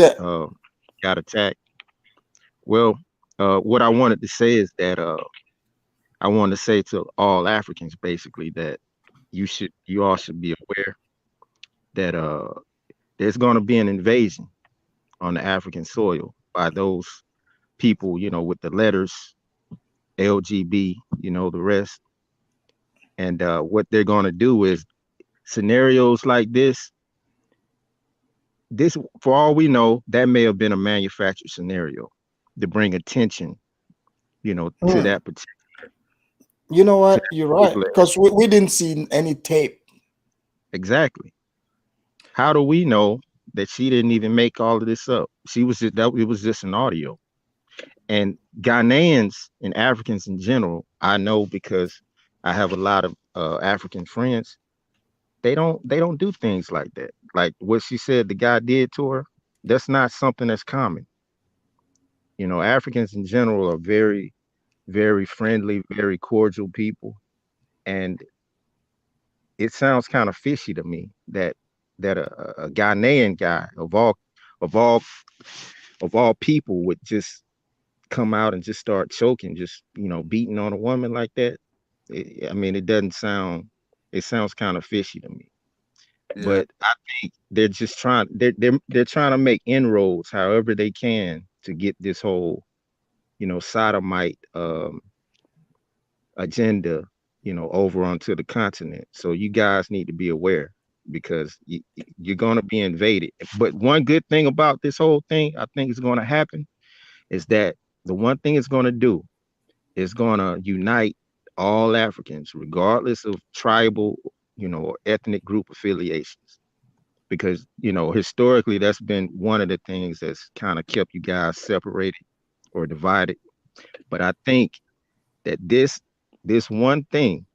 got attacked. Well, what I wanted to say is that I want to say to all Africans basically that you all should be aware that there's going to be an invasion on the African soil by those people, with the letters LGB, the rest. And what they're going to do is scenarios like this, for all we know, that may have been a manufactured scenario to bring attention, to that particular. You know what? You're right, because we didn't see any tape. Exactly. How do we know that she didn't even make all of this up? It was just an audio. And Ghanaians and Africans in general, I know because I have a lot of African friends. They don't do things like that. Like what she said the guy did to her, that's not something that's common. Africans in general are very, very friendly, very cordial people. And it sounds kind of fishy to me that a Ghanaian guy of all people would just come out and just start choking, just, beating on a woman like that. It sounds kind of fishy to me. Yeah. But I think they're just trying to make inroads however they can to get this whole, sodomite agenda, over onto the continent. So you guys need to be aware because you're going to be invaded. But one good thing about this whole thing, I think is going to happen, is that the one thing it's going to do is going to unite all Africans, regardless of tribal, or ethnic group affiliations. Because, historically, that's been one of the things that's kind of kept you guys separated or divided. But I think that this one thing,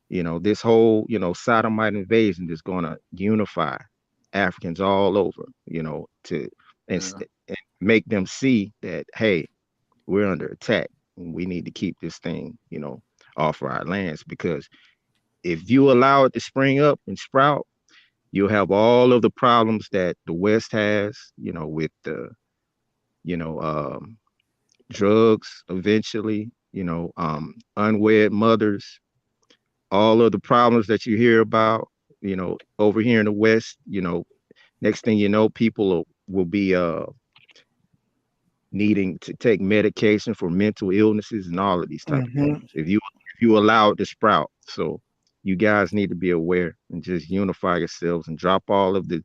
this whole, sodomite invasion is going to unify Africans all over, and make them see that, hey, we're under attack and we need to keep this thing, off our lands. Because if you allow it to spring up and sprout, you'll have all of the problems that the West has, with the, drugs eventually, unwed mothers, all of the problems that you hear about, over here in the West, next thing you know, people will be needing to take medication for mental illnesses and all of these type of things. If you allow it to sprout. So you guys need to be aware and just unify yourselves and drop all of the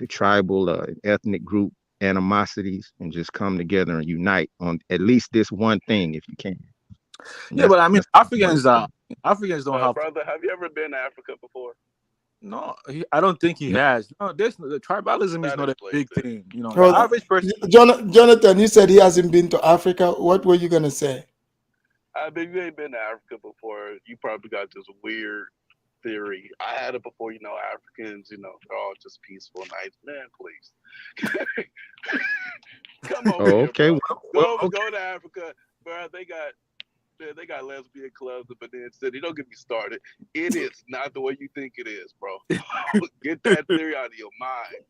tribal ethnic group animosities and just come together and unite on at least this one thing if you can. Yeah, but I mean, Africans don't have. Brother, have you ever been to Africa before? No, I don't think he has. No, the tribalism is not a big thing. The Well, average person. Jonathan, you said he hasn't been to Africa. What were you gonna say? I mean, you ain't been to Africa before. You probably got this weird theory. I had it before. Africans, they're all just peaceful, nice. Man, please. Come over here, okay. bro. Go to Africa, bro. They got lesbian clubs in Benin City. Don't get me started. It is not the way you think it is, bro. Get that theory out of your mind.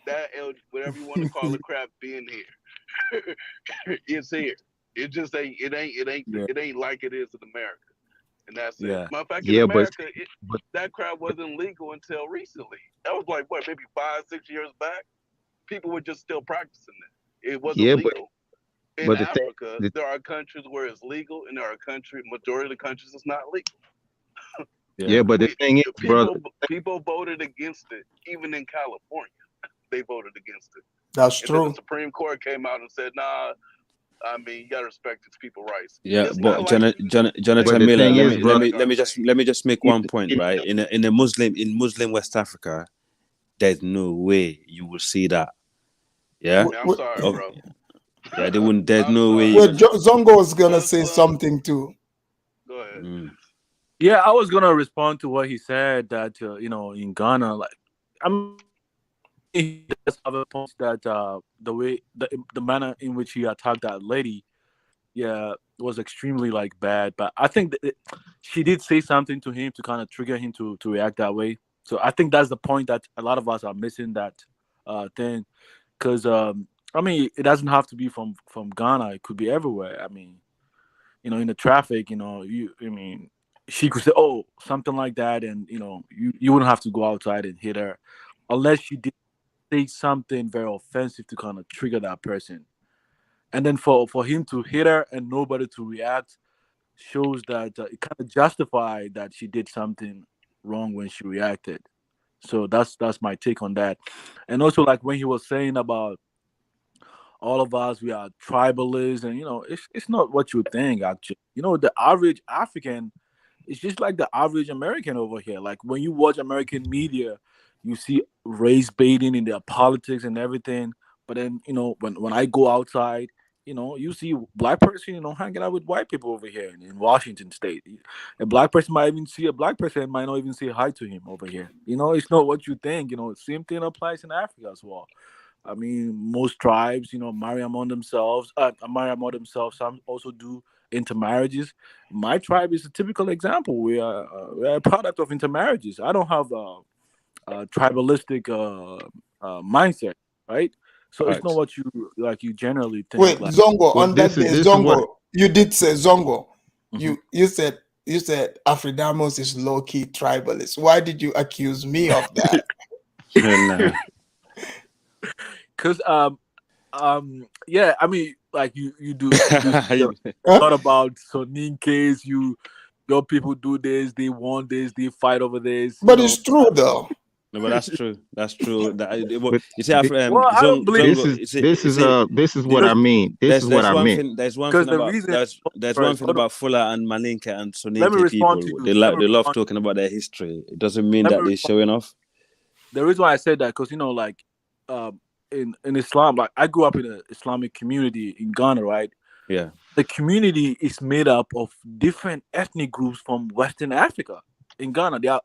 That whatever you want to call it, crap, being here. It's here. It just ain't. It ain't like it is in America. And that's it. Matter of fact, in America, that crap wasn't legal until recently. That was like what, maybe 5-6 years back. People were just still practicing it. It wasn't legal. In Africa, there are countries where it's legal, and there are majority of the countries it's not legal. Yeah, but the thing is, people voted against it. Even in California, they voted against it. That's and true. Then the Supreme Court came out and said, "Nah, I mean, you gotta respect these people's rights." Yeah, It's but not Jonathan Miller, let me just make one point, right? In Muslim West Africa, there's no way you will see that. Yeah, I'm sorry, bro. Yeah, they wouldn't. There's no way. Well, Zongo was gonna say something too. Go ahead. Yeah, I was gonna respond to what he said that in Ghana, like he does have a point that the manner in which he attacked that lady, was extremely bad. But I think that she did say something to him to kind of trigger him to react that way. So I think that's the point that a lot of us are missing that thing, because I mean, it doesn't have to be from Ghana. It could be everywhere. I mean, in the traffic, she could say, "Oh, something like that," and you wouldn't have to go outside and hit her, unless she did say something very offensive to kind of trigger that person. And then for him to hit her and nobody to react shows that it kind of justified that she did something wrong when she reacted. So that's my take on that. And also, when he was saying about all of us, we are tribalists, and it's not what you think actually. The average African is just like the average American over here. Like when you watch American media, you see race baiting in their politics and everything. But then when I go outside, you see black person hanging out with white people over here in Washington State. A black person might even see a black person and might not even say hi to him over here. It's not what you think. Same thing applies in Africa as well. I mean, most tribes, marry among themselves. Some also do intermarriages. My tribe is a typical example. We are a product of intermarriages. I don't have a tribalistic mindset, right? So it's not what you generally think. Wait, Zongo, on that day, Zongo, you did say Zongo. You said Afridamos is low key tribalist. Why did you accuse me of that? Because yeah, I mean, you do thought about Soninke's, your people do this, they want this, they fight over this. But it's true though. No, but that's true. That's true. You see, I don't believe this is what I mean. This is what I meant. There's one thing about Fuller and Malinke and Soninke people. They love talking about their history. It doesn't mean that they're showing off. The reason why I said that, because in Islam, I grew up in an Islamic community in Ghana, right? Yeah. The community is made up of different ethnic groups from Western Africa. In Ghana, there are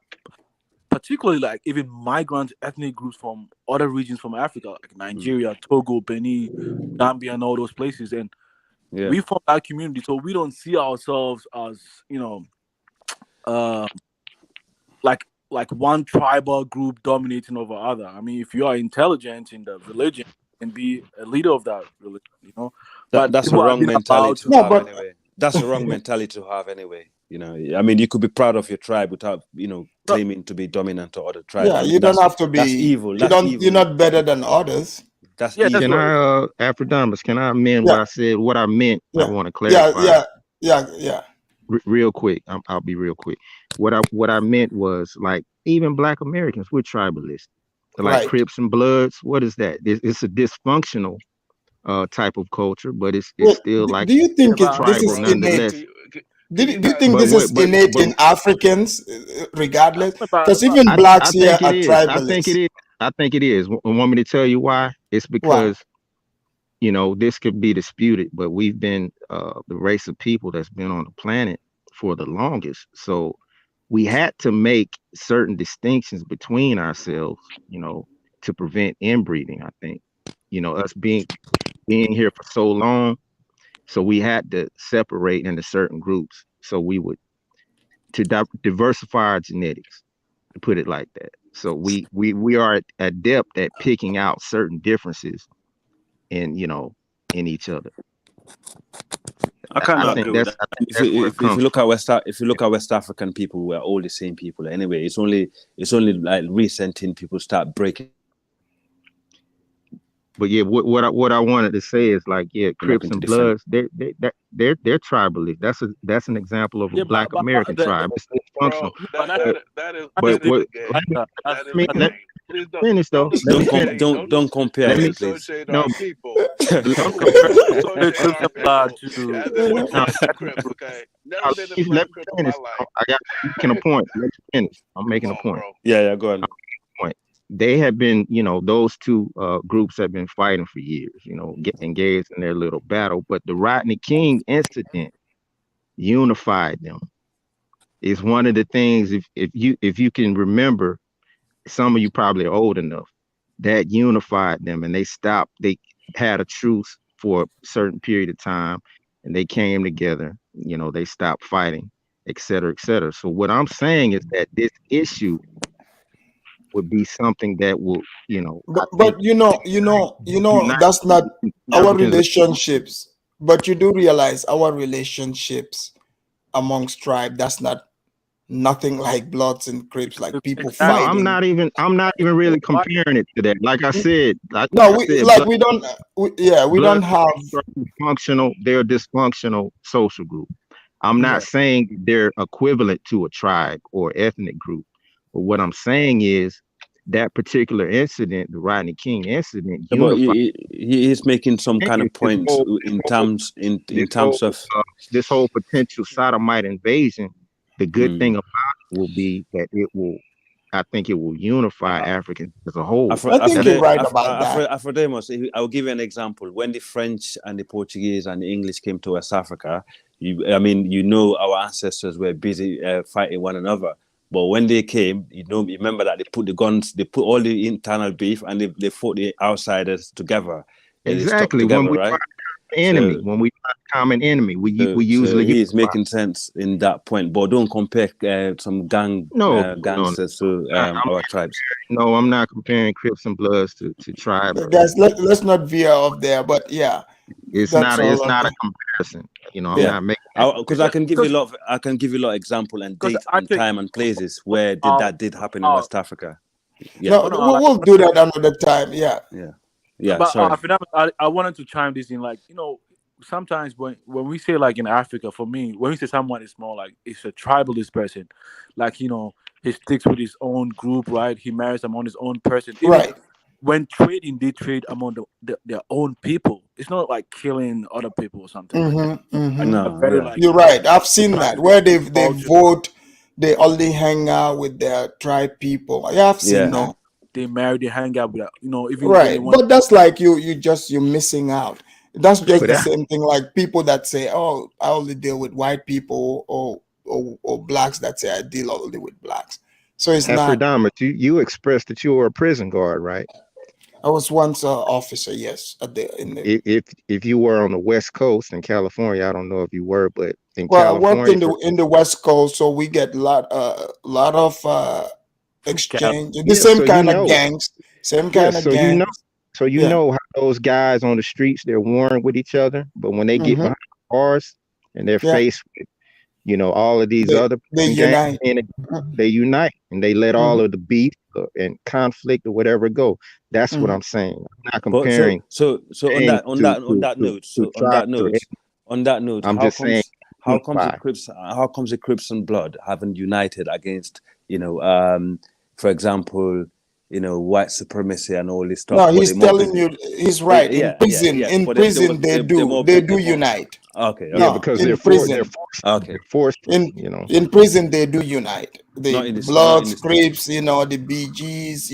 particularly like even migrant ethnic groups from other regions from Africa, like Nigeria, Togo, Benin, Gambia, and all those places. And we form that community, so we don't see ourselves as, you know, like one tribal group dominating over other. I mean, if you are intelligent in the religion, you can be a leader of that religion, you know. But That's a people have wrong been mentality about to have anyway. That's a wrong mentality to have anyway. You know, I mean, you could be proud of your tribe without, you know, claiming to be dominant to other tribes. Yeah, I mean, you don't have to be. That's evil. You That's don't. evil. You're not better than others. That's yeah, evil. that's Can right. I, Afrodamus, can I amend what I said? What I meant, I want to Yeah, clarify. yeah. Real quick. I'll be real quick. What I meant was, like, even Black Americans, we're tribalists. Like Right. Crips and Bloods. What is that? It's a dysfunctional type of culture, but it's Wait, still like do you think this tribal is innate? nonetheless. Do you think this is innate in Africans, regardless? Because even blacks I here think are it is. I think it tribalists. is. I think it is. Want me to tell you why? It's Why? because, you know, this could be disputed, but we've been the race of people that's been on the planet for the longest. So we had to make certain distinctions between ourselves, you know, to prevent inbreeding. I think, you know, us being here for so long, so we had to separate into certain groups. So we would diversify our genetics, to put it like that. So we are adept at picking out certain differences in, you know, in each other. I cannot agree with that. That's where it If comes you look from. at West African people, we're all the same people anyway. It's only like recent thing people start breaking. But yeah, what I wanted to say is, like, yeah, Crips into and different. Bloods, they're tribalists. That's an example of a Black American tribe. It's dysfunctional. But what? Let me finish though. Let me finish. Don't compare Let me it, please. no. Don't Let me finish. I got making a point. Let me finish. I'm making a point. Yeah, go on. Point. They have been, you know, those two groups have been fighting for years, you know, engaged in their little battle. But the Rodney King incident unified them. It's one of the things, if you can remember, some of you probably are old enough, that unified them, and they stopped. They had a truce for a certain period of time, and they came together. You know, they stopped fighting, et cetera, et cetera. So what I'm saying is that this issue would be something that will, you know, But you know, that's not our relationships. But you do realize our relationships amongst tribe, that's not nothing like Bloods and Crips, like people No, fighting. I'm not even really comparing it to that. Like I said, no, we don't. We don't have dysfunctional. They're a dysfunctional social group. I'm not saying they're equivalent to a tribe or ethnic group, but what I'm saying is that particular incident, the Rodney King incident, But he is making some kind of points in terms of this whole potential sodomite invasion. The good thing about it will be that I think it will unify Africans as a whole. I think you're right about that. Afrodemus, I'll give you an example. When the French and the Portuguese and the English came to West Africa, our ancestors were busy fighting one another. But when they came, remember that they put the guns, they put all the internal beef, and they fought the outsiders together. Exactly. Together, when we right? find an enemy, when we find a common enemy, we usually he is making sense in that point. But don't compare some gangsters to our tribes. No, I'm not comparing Crips and Bloods to tribes. Guys, let's not veer off there. But yeah, it's not a comparison. You know, I'm not making because I can give you a lot of example and date and time and places where that did happen in West Africa. Yeah. No, we'll do that another time. Yeah. But sorry. I wanted to chime this in, like, you know, sometimes when we say, like, in Africa, for me, when we say someone is more like it's a tribalist person, like, you know, he sticks with his own group, right? He marries among his own person. Right. When trading, they trade among their own people. It's not like killing other people or something. No, you're right. I've seen that where they vote, they only hang out with their tribe people. Yeah, I've seen that. They marry, they hang out with, you know, even right. But that's like you're missing out. That's just the same thing like people that say, "Oh, I only deal with white people," or blacks that say, "I deal only with blacks." So it's not. Afrodamus, you expressed that you were a prison guard, right? I was once an officer, yes. If you were on the West Coast in California, I don't know if you were, but in Well, I worked California, in the West Coast, so we get lot of exchange. The yeah, same so kind of gangs, same yeah, kind of gangs. so you Yeah. know how those guys on the streets, they're warring with each other, but when they get Mhm. behind bars and they're Yeah. faced with, all of these other They gangs, unite. and they unite and they let all Mhm. of the beef and conflict or whatever go. That's what Mhm. I'm saying. I'm not But comparing. so on gangs that note, I'm just saying, how comes the unify. Crips and Blood haven't united against, for example, white supremacy and all this stuff? No, but he's they're more telling busy. you he's right. Yeah, In but prison they do unite. Okay. Yeah, No, because in they're prison. forced. In prison they do unite. Not The in this- Bloods, not in Crips, the BGs,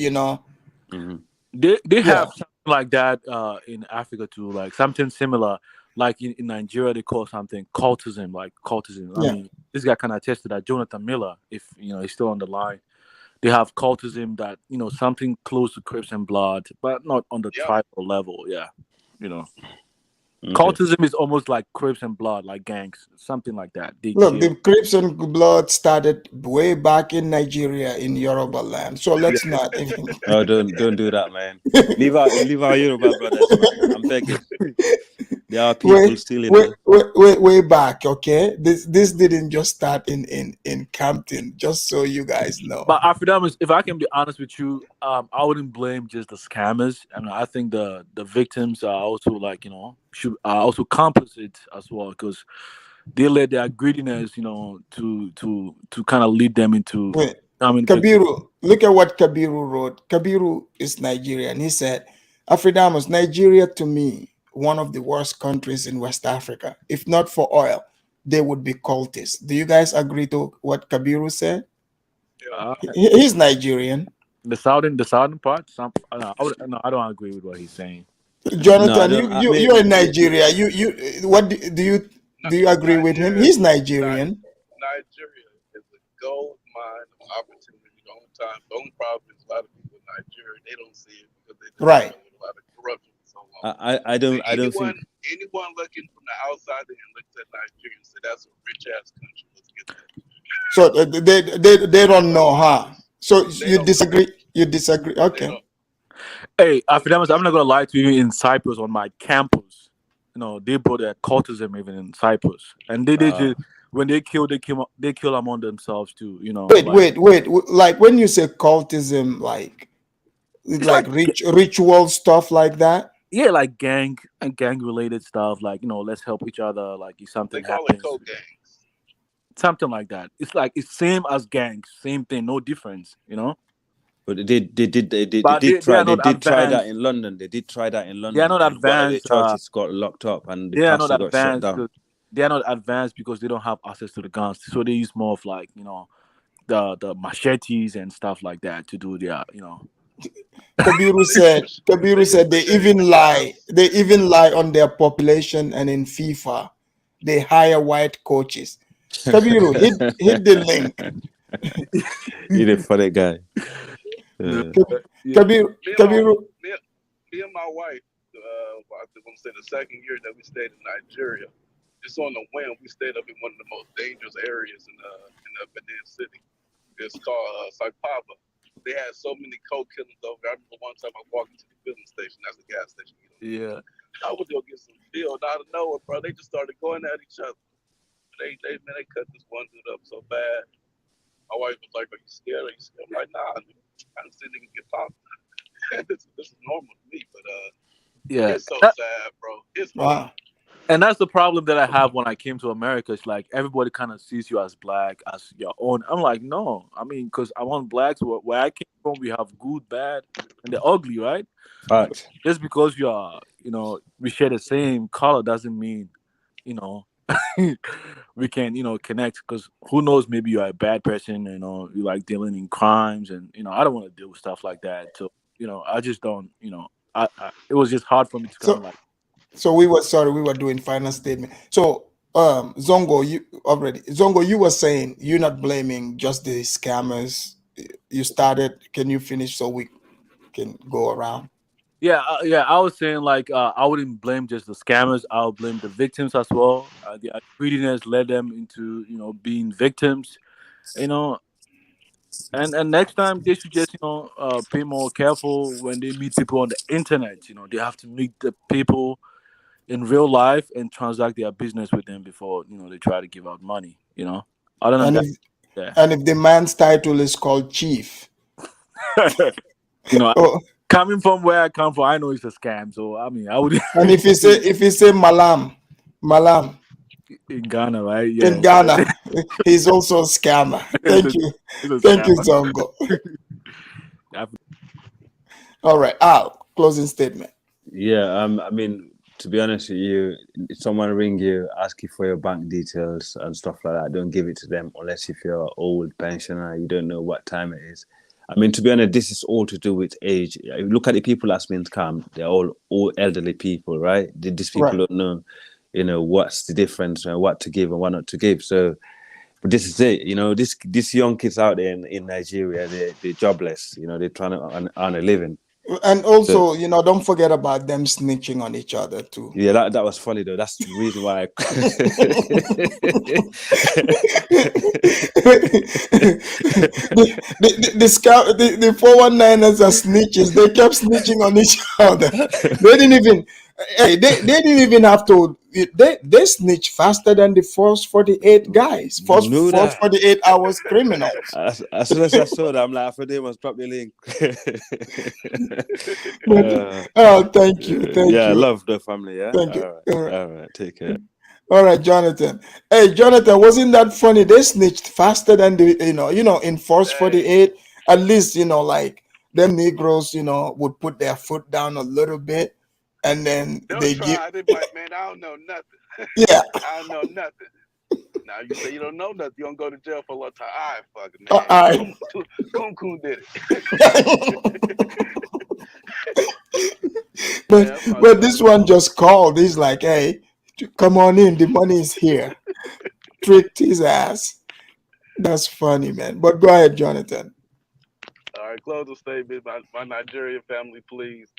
They Yeah. have something like that in Africa too, like something similar. Like in Nigeria, they call something cultism, like cultism. Yeah. I mean, this guy kind of attested that Jonathan Miller, if he's still on the line, they have cultism that something close to Crips and Blood, but not on the tribal level. Yeah, cultism is almost like Crips and Blood, like gangs, something like that. They Look, chill. the Crips and Blood started way back in Nigeria, in Yoruba land. So let's not even. Oh, don't do that, man. Leave our Yoruba brothers, man. I'm begging. There are people still in there. Way back, okay. This didn't just start in Campton. Just so you guys know. But Afrodamus, if I can be honest with you, I wouldn't blame just the scammers. I mean, I think the victims are also should are also complicit as well, because they let their greediness, to kind of lead them into. Wait, I mean, Kabiru, look at what Kabiru wrote. Kabiru is Nigerian. He said, Afridamus, Nigeria to me, one of the worst countries in West Africa. If not for oil, they would be cultists. Do you guys agree to what Kabiru said? He's Nigerian. The southern part. I don't agree with what he's saying. Jonathan, you're in Nigeria. What do you agree with him? He's Nigerian. Nigeria is a gold mine of opportunity. The only problem is a lot of people in Nigeria, they don't see it because they Right. with a lot of corruption and so on. I don't think anyone looking from the outside and looks at Nigeria and say that's a rich ass country. Let's get that. So they don't know, huh? So you disagree? You disagree? Okay. Hey, Afrodamus, I'm not gonna lie to you. In Cyprus, on my campus, they brought their cultism even in Cyprus, and they just when they kill among themselves too. Wait. Like when you say cultism, like ritual stuff like that. Yeah, like gang related stuff. Like let's help each other. Like if something happens, something like that. It's same as gangs, same thing, no difference. But they did try that in London. They did try that in London. They are not and advanced. One of the churches got locked up and the They are not pastor got shut advanced. down. They are not advanced because they don't have access to the guns. So they use more of like the machetes and stuff like that to do their Kabiru said they even lie. They even lie on their population, and in FIFA, they hire white coaches. Kabiru, hit the link. You're a funny guy. Kabiru. Me and my wife, I was gonna say the second year that we stayed in Nigeria, just on the whim, we stayed up in one of the most dangerous areas in Benin City. It's called Saipava. They had so many coke killings over there. I remember one time I walked into the filling station. That's the gas station. Yeah. I would go get some filled out of nowhere, bro. They just started going at each other. They cut this one dude up so bad. My wife was like, "Are you scared? Are you scared?" I'm like, "Nah, I didn't see niggas get popped." this is normal to me, but yeah. It's so sad, bro. It's wow. And that's the problem that I have when I came to America. It's like everybody kind of sees you as black, as your own. I'm like, no. I mean, because I want blacks. Where I came from, we have good, bad, and the ugly, right? Right. Just because you are, we share the same color doesn't mean, we can, connect. Because who knows? Maybe you are a bad person. You like dealing in crimes, and I don't want to deal with stuff like that. So, I just don't. It was just hard for me to kind of like. So we were doing final statement. So Zongo, you were saying you're not blaming just the scammers you started. Can you finish so we can go around? Yeah, I was saying like I wouldn't blame just the scammers. I'll blame the victims as well. The greediness led them into being victims. You know, and next time they should just be more careful when they meet people on the internet. They have to meet the people in real life and transact their business with them before they try to give out money. Other than And that, if yeah. and if the man's title is called chief, oh, Coming from where I come from, I know it's a scam. So I mean, I would. and if he say malam in Ghana, right? in Yeah, Ghana, he's also a scammer. Thank you, it's a thank you, scammer. Zongo. All right, Al, closing statement. Yeah, I mean, to be honest with you, if someone ring you, ask you for your bank details and stuff like that, don't give it to them unless if you're an old pensioner, you don't know what time it is. I mean, to be honest, this is all to do with age. Look at the people that's been scammed. They're all elderly people, right? These people Right. don't know, what's the difference and what to give and what not to give. So, but this is it. These young kids out there in Nigeria, they're jobless. They're trying to earn a living. And also, don't forget about them snitching on each other too. Yeah, that was funny though. That's the reason why. The 419ers are snitches. They kept snitching on each other. They didn't even have to. They snitch faster than the first 48 guys. First 48 hours criminals. As soon as I saw that, I'm like, for them, must drop the link. Thank you. Yeah, love the family. Yeah, Thank you. All right, take care. All right, Jonathan. Hey, Jonathan, wasn't that funny? They snitched faster than the in first 48. At least like them Negroes, would put their foot down a little bit, and then they give. They like, man, I don't know nothing. Yeah, I don't know nothing. Now you say you don't know nothing, you don't go to jail for a long time. All right, fuck it, man. Coon did it. but this one just called. He's like, hey, come on in. The money is here. Tricked his ass. That's funny, man. But go ahead, Jonathan. All right, closing statement. My Nigerian family, please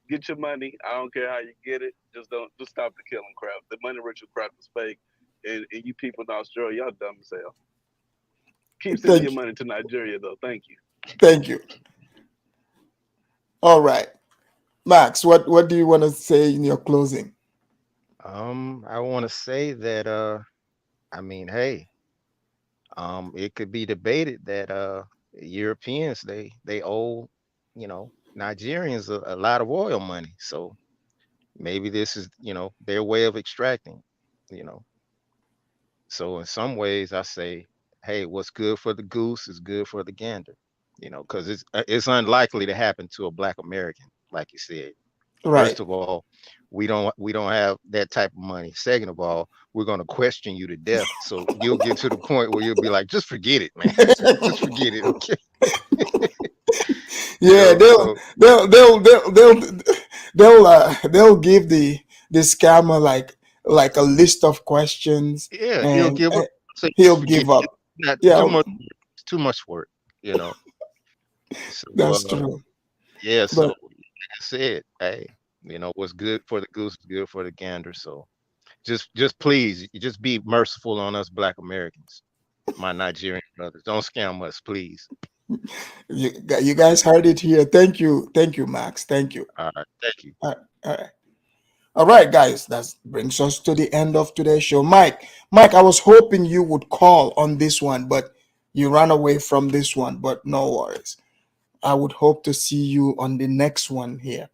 get your money. I don't care how you get it. Just stop the killing crap. The money ritual crap is fake. And you people in Australia, y'all dumb as hell. Keep sending your money to Nigeria, though. Thank you. Thank you. All right, Max. What do you want to say in your closing? I want to say that I mean, hey, it could be debated that Europeans they owe Nigerians a lot of oil money, so maybe this is their way of extracting, you know. So in some ways, I say, hey, what's good for the goose is good for the gander, because it's unlikely to happen to a Black American, like you said. Right. First of all, we don't have that type of money. Second of all, we're going to question you to death, so you'll get to the point where you'll be like, just forget it, man. Just forget it, okay? Yeah, they'll give the scammer like a list of questions. Yeah, and he'll give up. So he'll give up. Not Yeah, too much work, So, that's true. Yeah, so But like I said, hey, what's good for the goose is good for the gander. So just please, just be merciful on us Black Americans, my Nigerian brothers. Don't scam us, please. you guys heard it here. Thank you, Max. Thank you. All right, thank you. All right, guys. That brings us to the end of today's show. Mike, I was hoping you would call on this one, but you ran away from this one. But no worries. I would hope to see you on the next one here.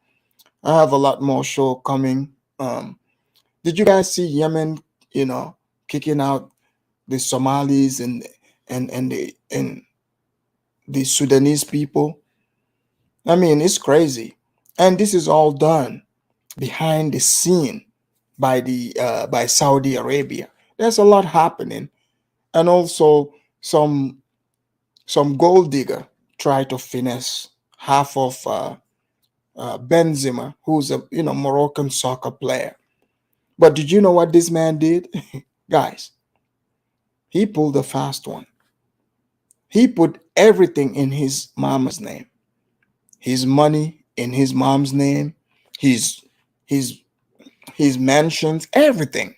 I have a lot more show coming. Did you guys see Yemen, kicking out the Somalis and the Sudanese people? I mean, it's crazy. And this is all done behind the scene by Saudi Arabia. There's a lot happening. And also some gold digger tried to finesse half of Benzema, who's a Moroccan soccer player. But did you know what this man did? Guys, he pulled a fast one. He put everything in his mama's name. His money in his mom's name, his mansions, everything,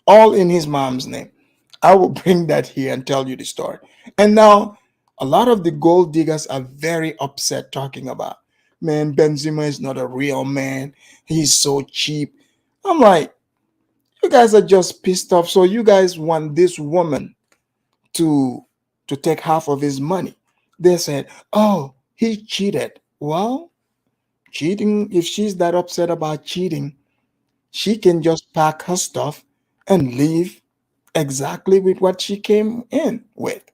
all in his mom's name. I will bring that here and tell you the story. And now a lot of the gold diggers are very upset, talking about, man, Benzema is not a real man. He's so cheap. I'm like, you guys are just pissed off. So you guys want this woman to take half of his money. They said, oh, he cheated. Well, cheating, if she's that upset about cheating, she can just pack her stuff and leave exactly with what she came in with.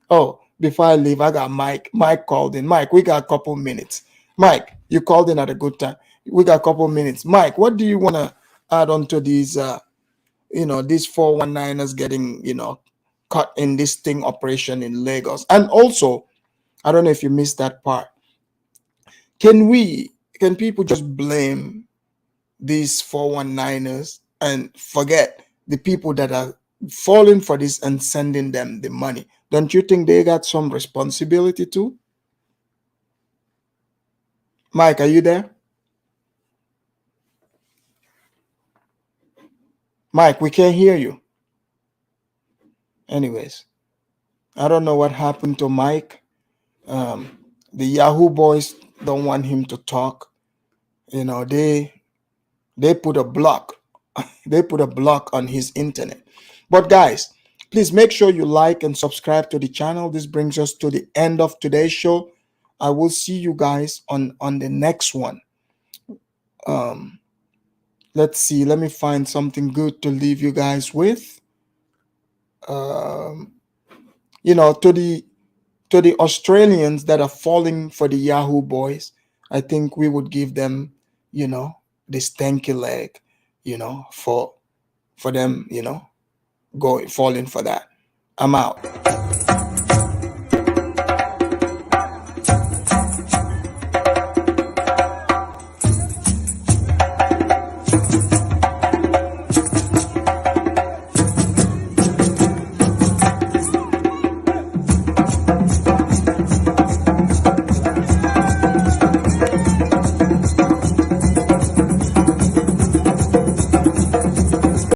Oh, before I leave, I got Mike. Mike called in. Mike, we got a couple minutes. Mike, you called in at a good time. We got a couple minutes. Mike, what do you want to add on to these, these 419ers getting, caught in this sting operation in Lagos? And also, I don't know if you missed that part. Can people just blame these 419ers and forget the people that are falling for this and sending them the money? Don't you think they got some responsibility too? Mike, are you there? Mike, we can't hear you. Anyways, I don't know what happened to Mike. The Yahoo boys don't want him to talk. They put a block. They put a block on his internet. But guys, please make sure you like and subscribe to the channel. This brings us to the end of today's show. I will see you guys on the next one. Let's see. Let me find something good to leave you guys with. To the Australians that are falling for the Yahoo boys, I think we would give them, this stanky leg, for them, falling for that. I'm out.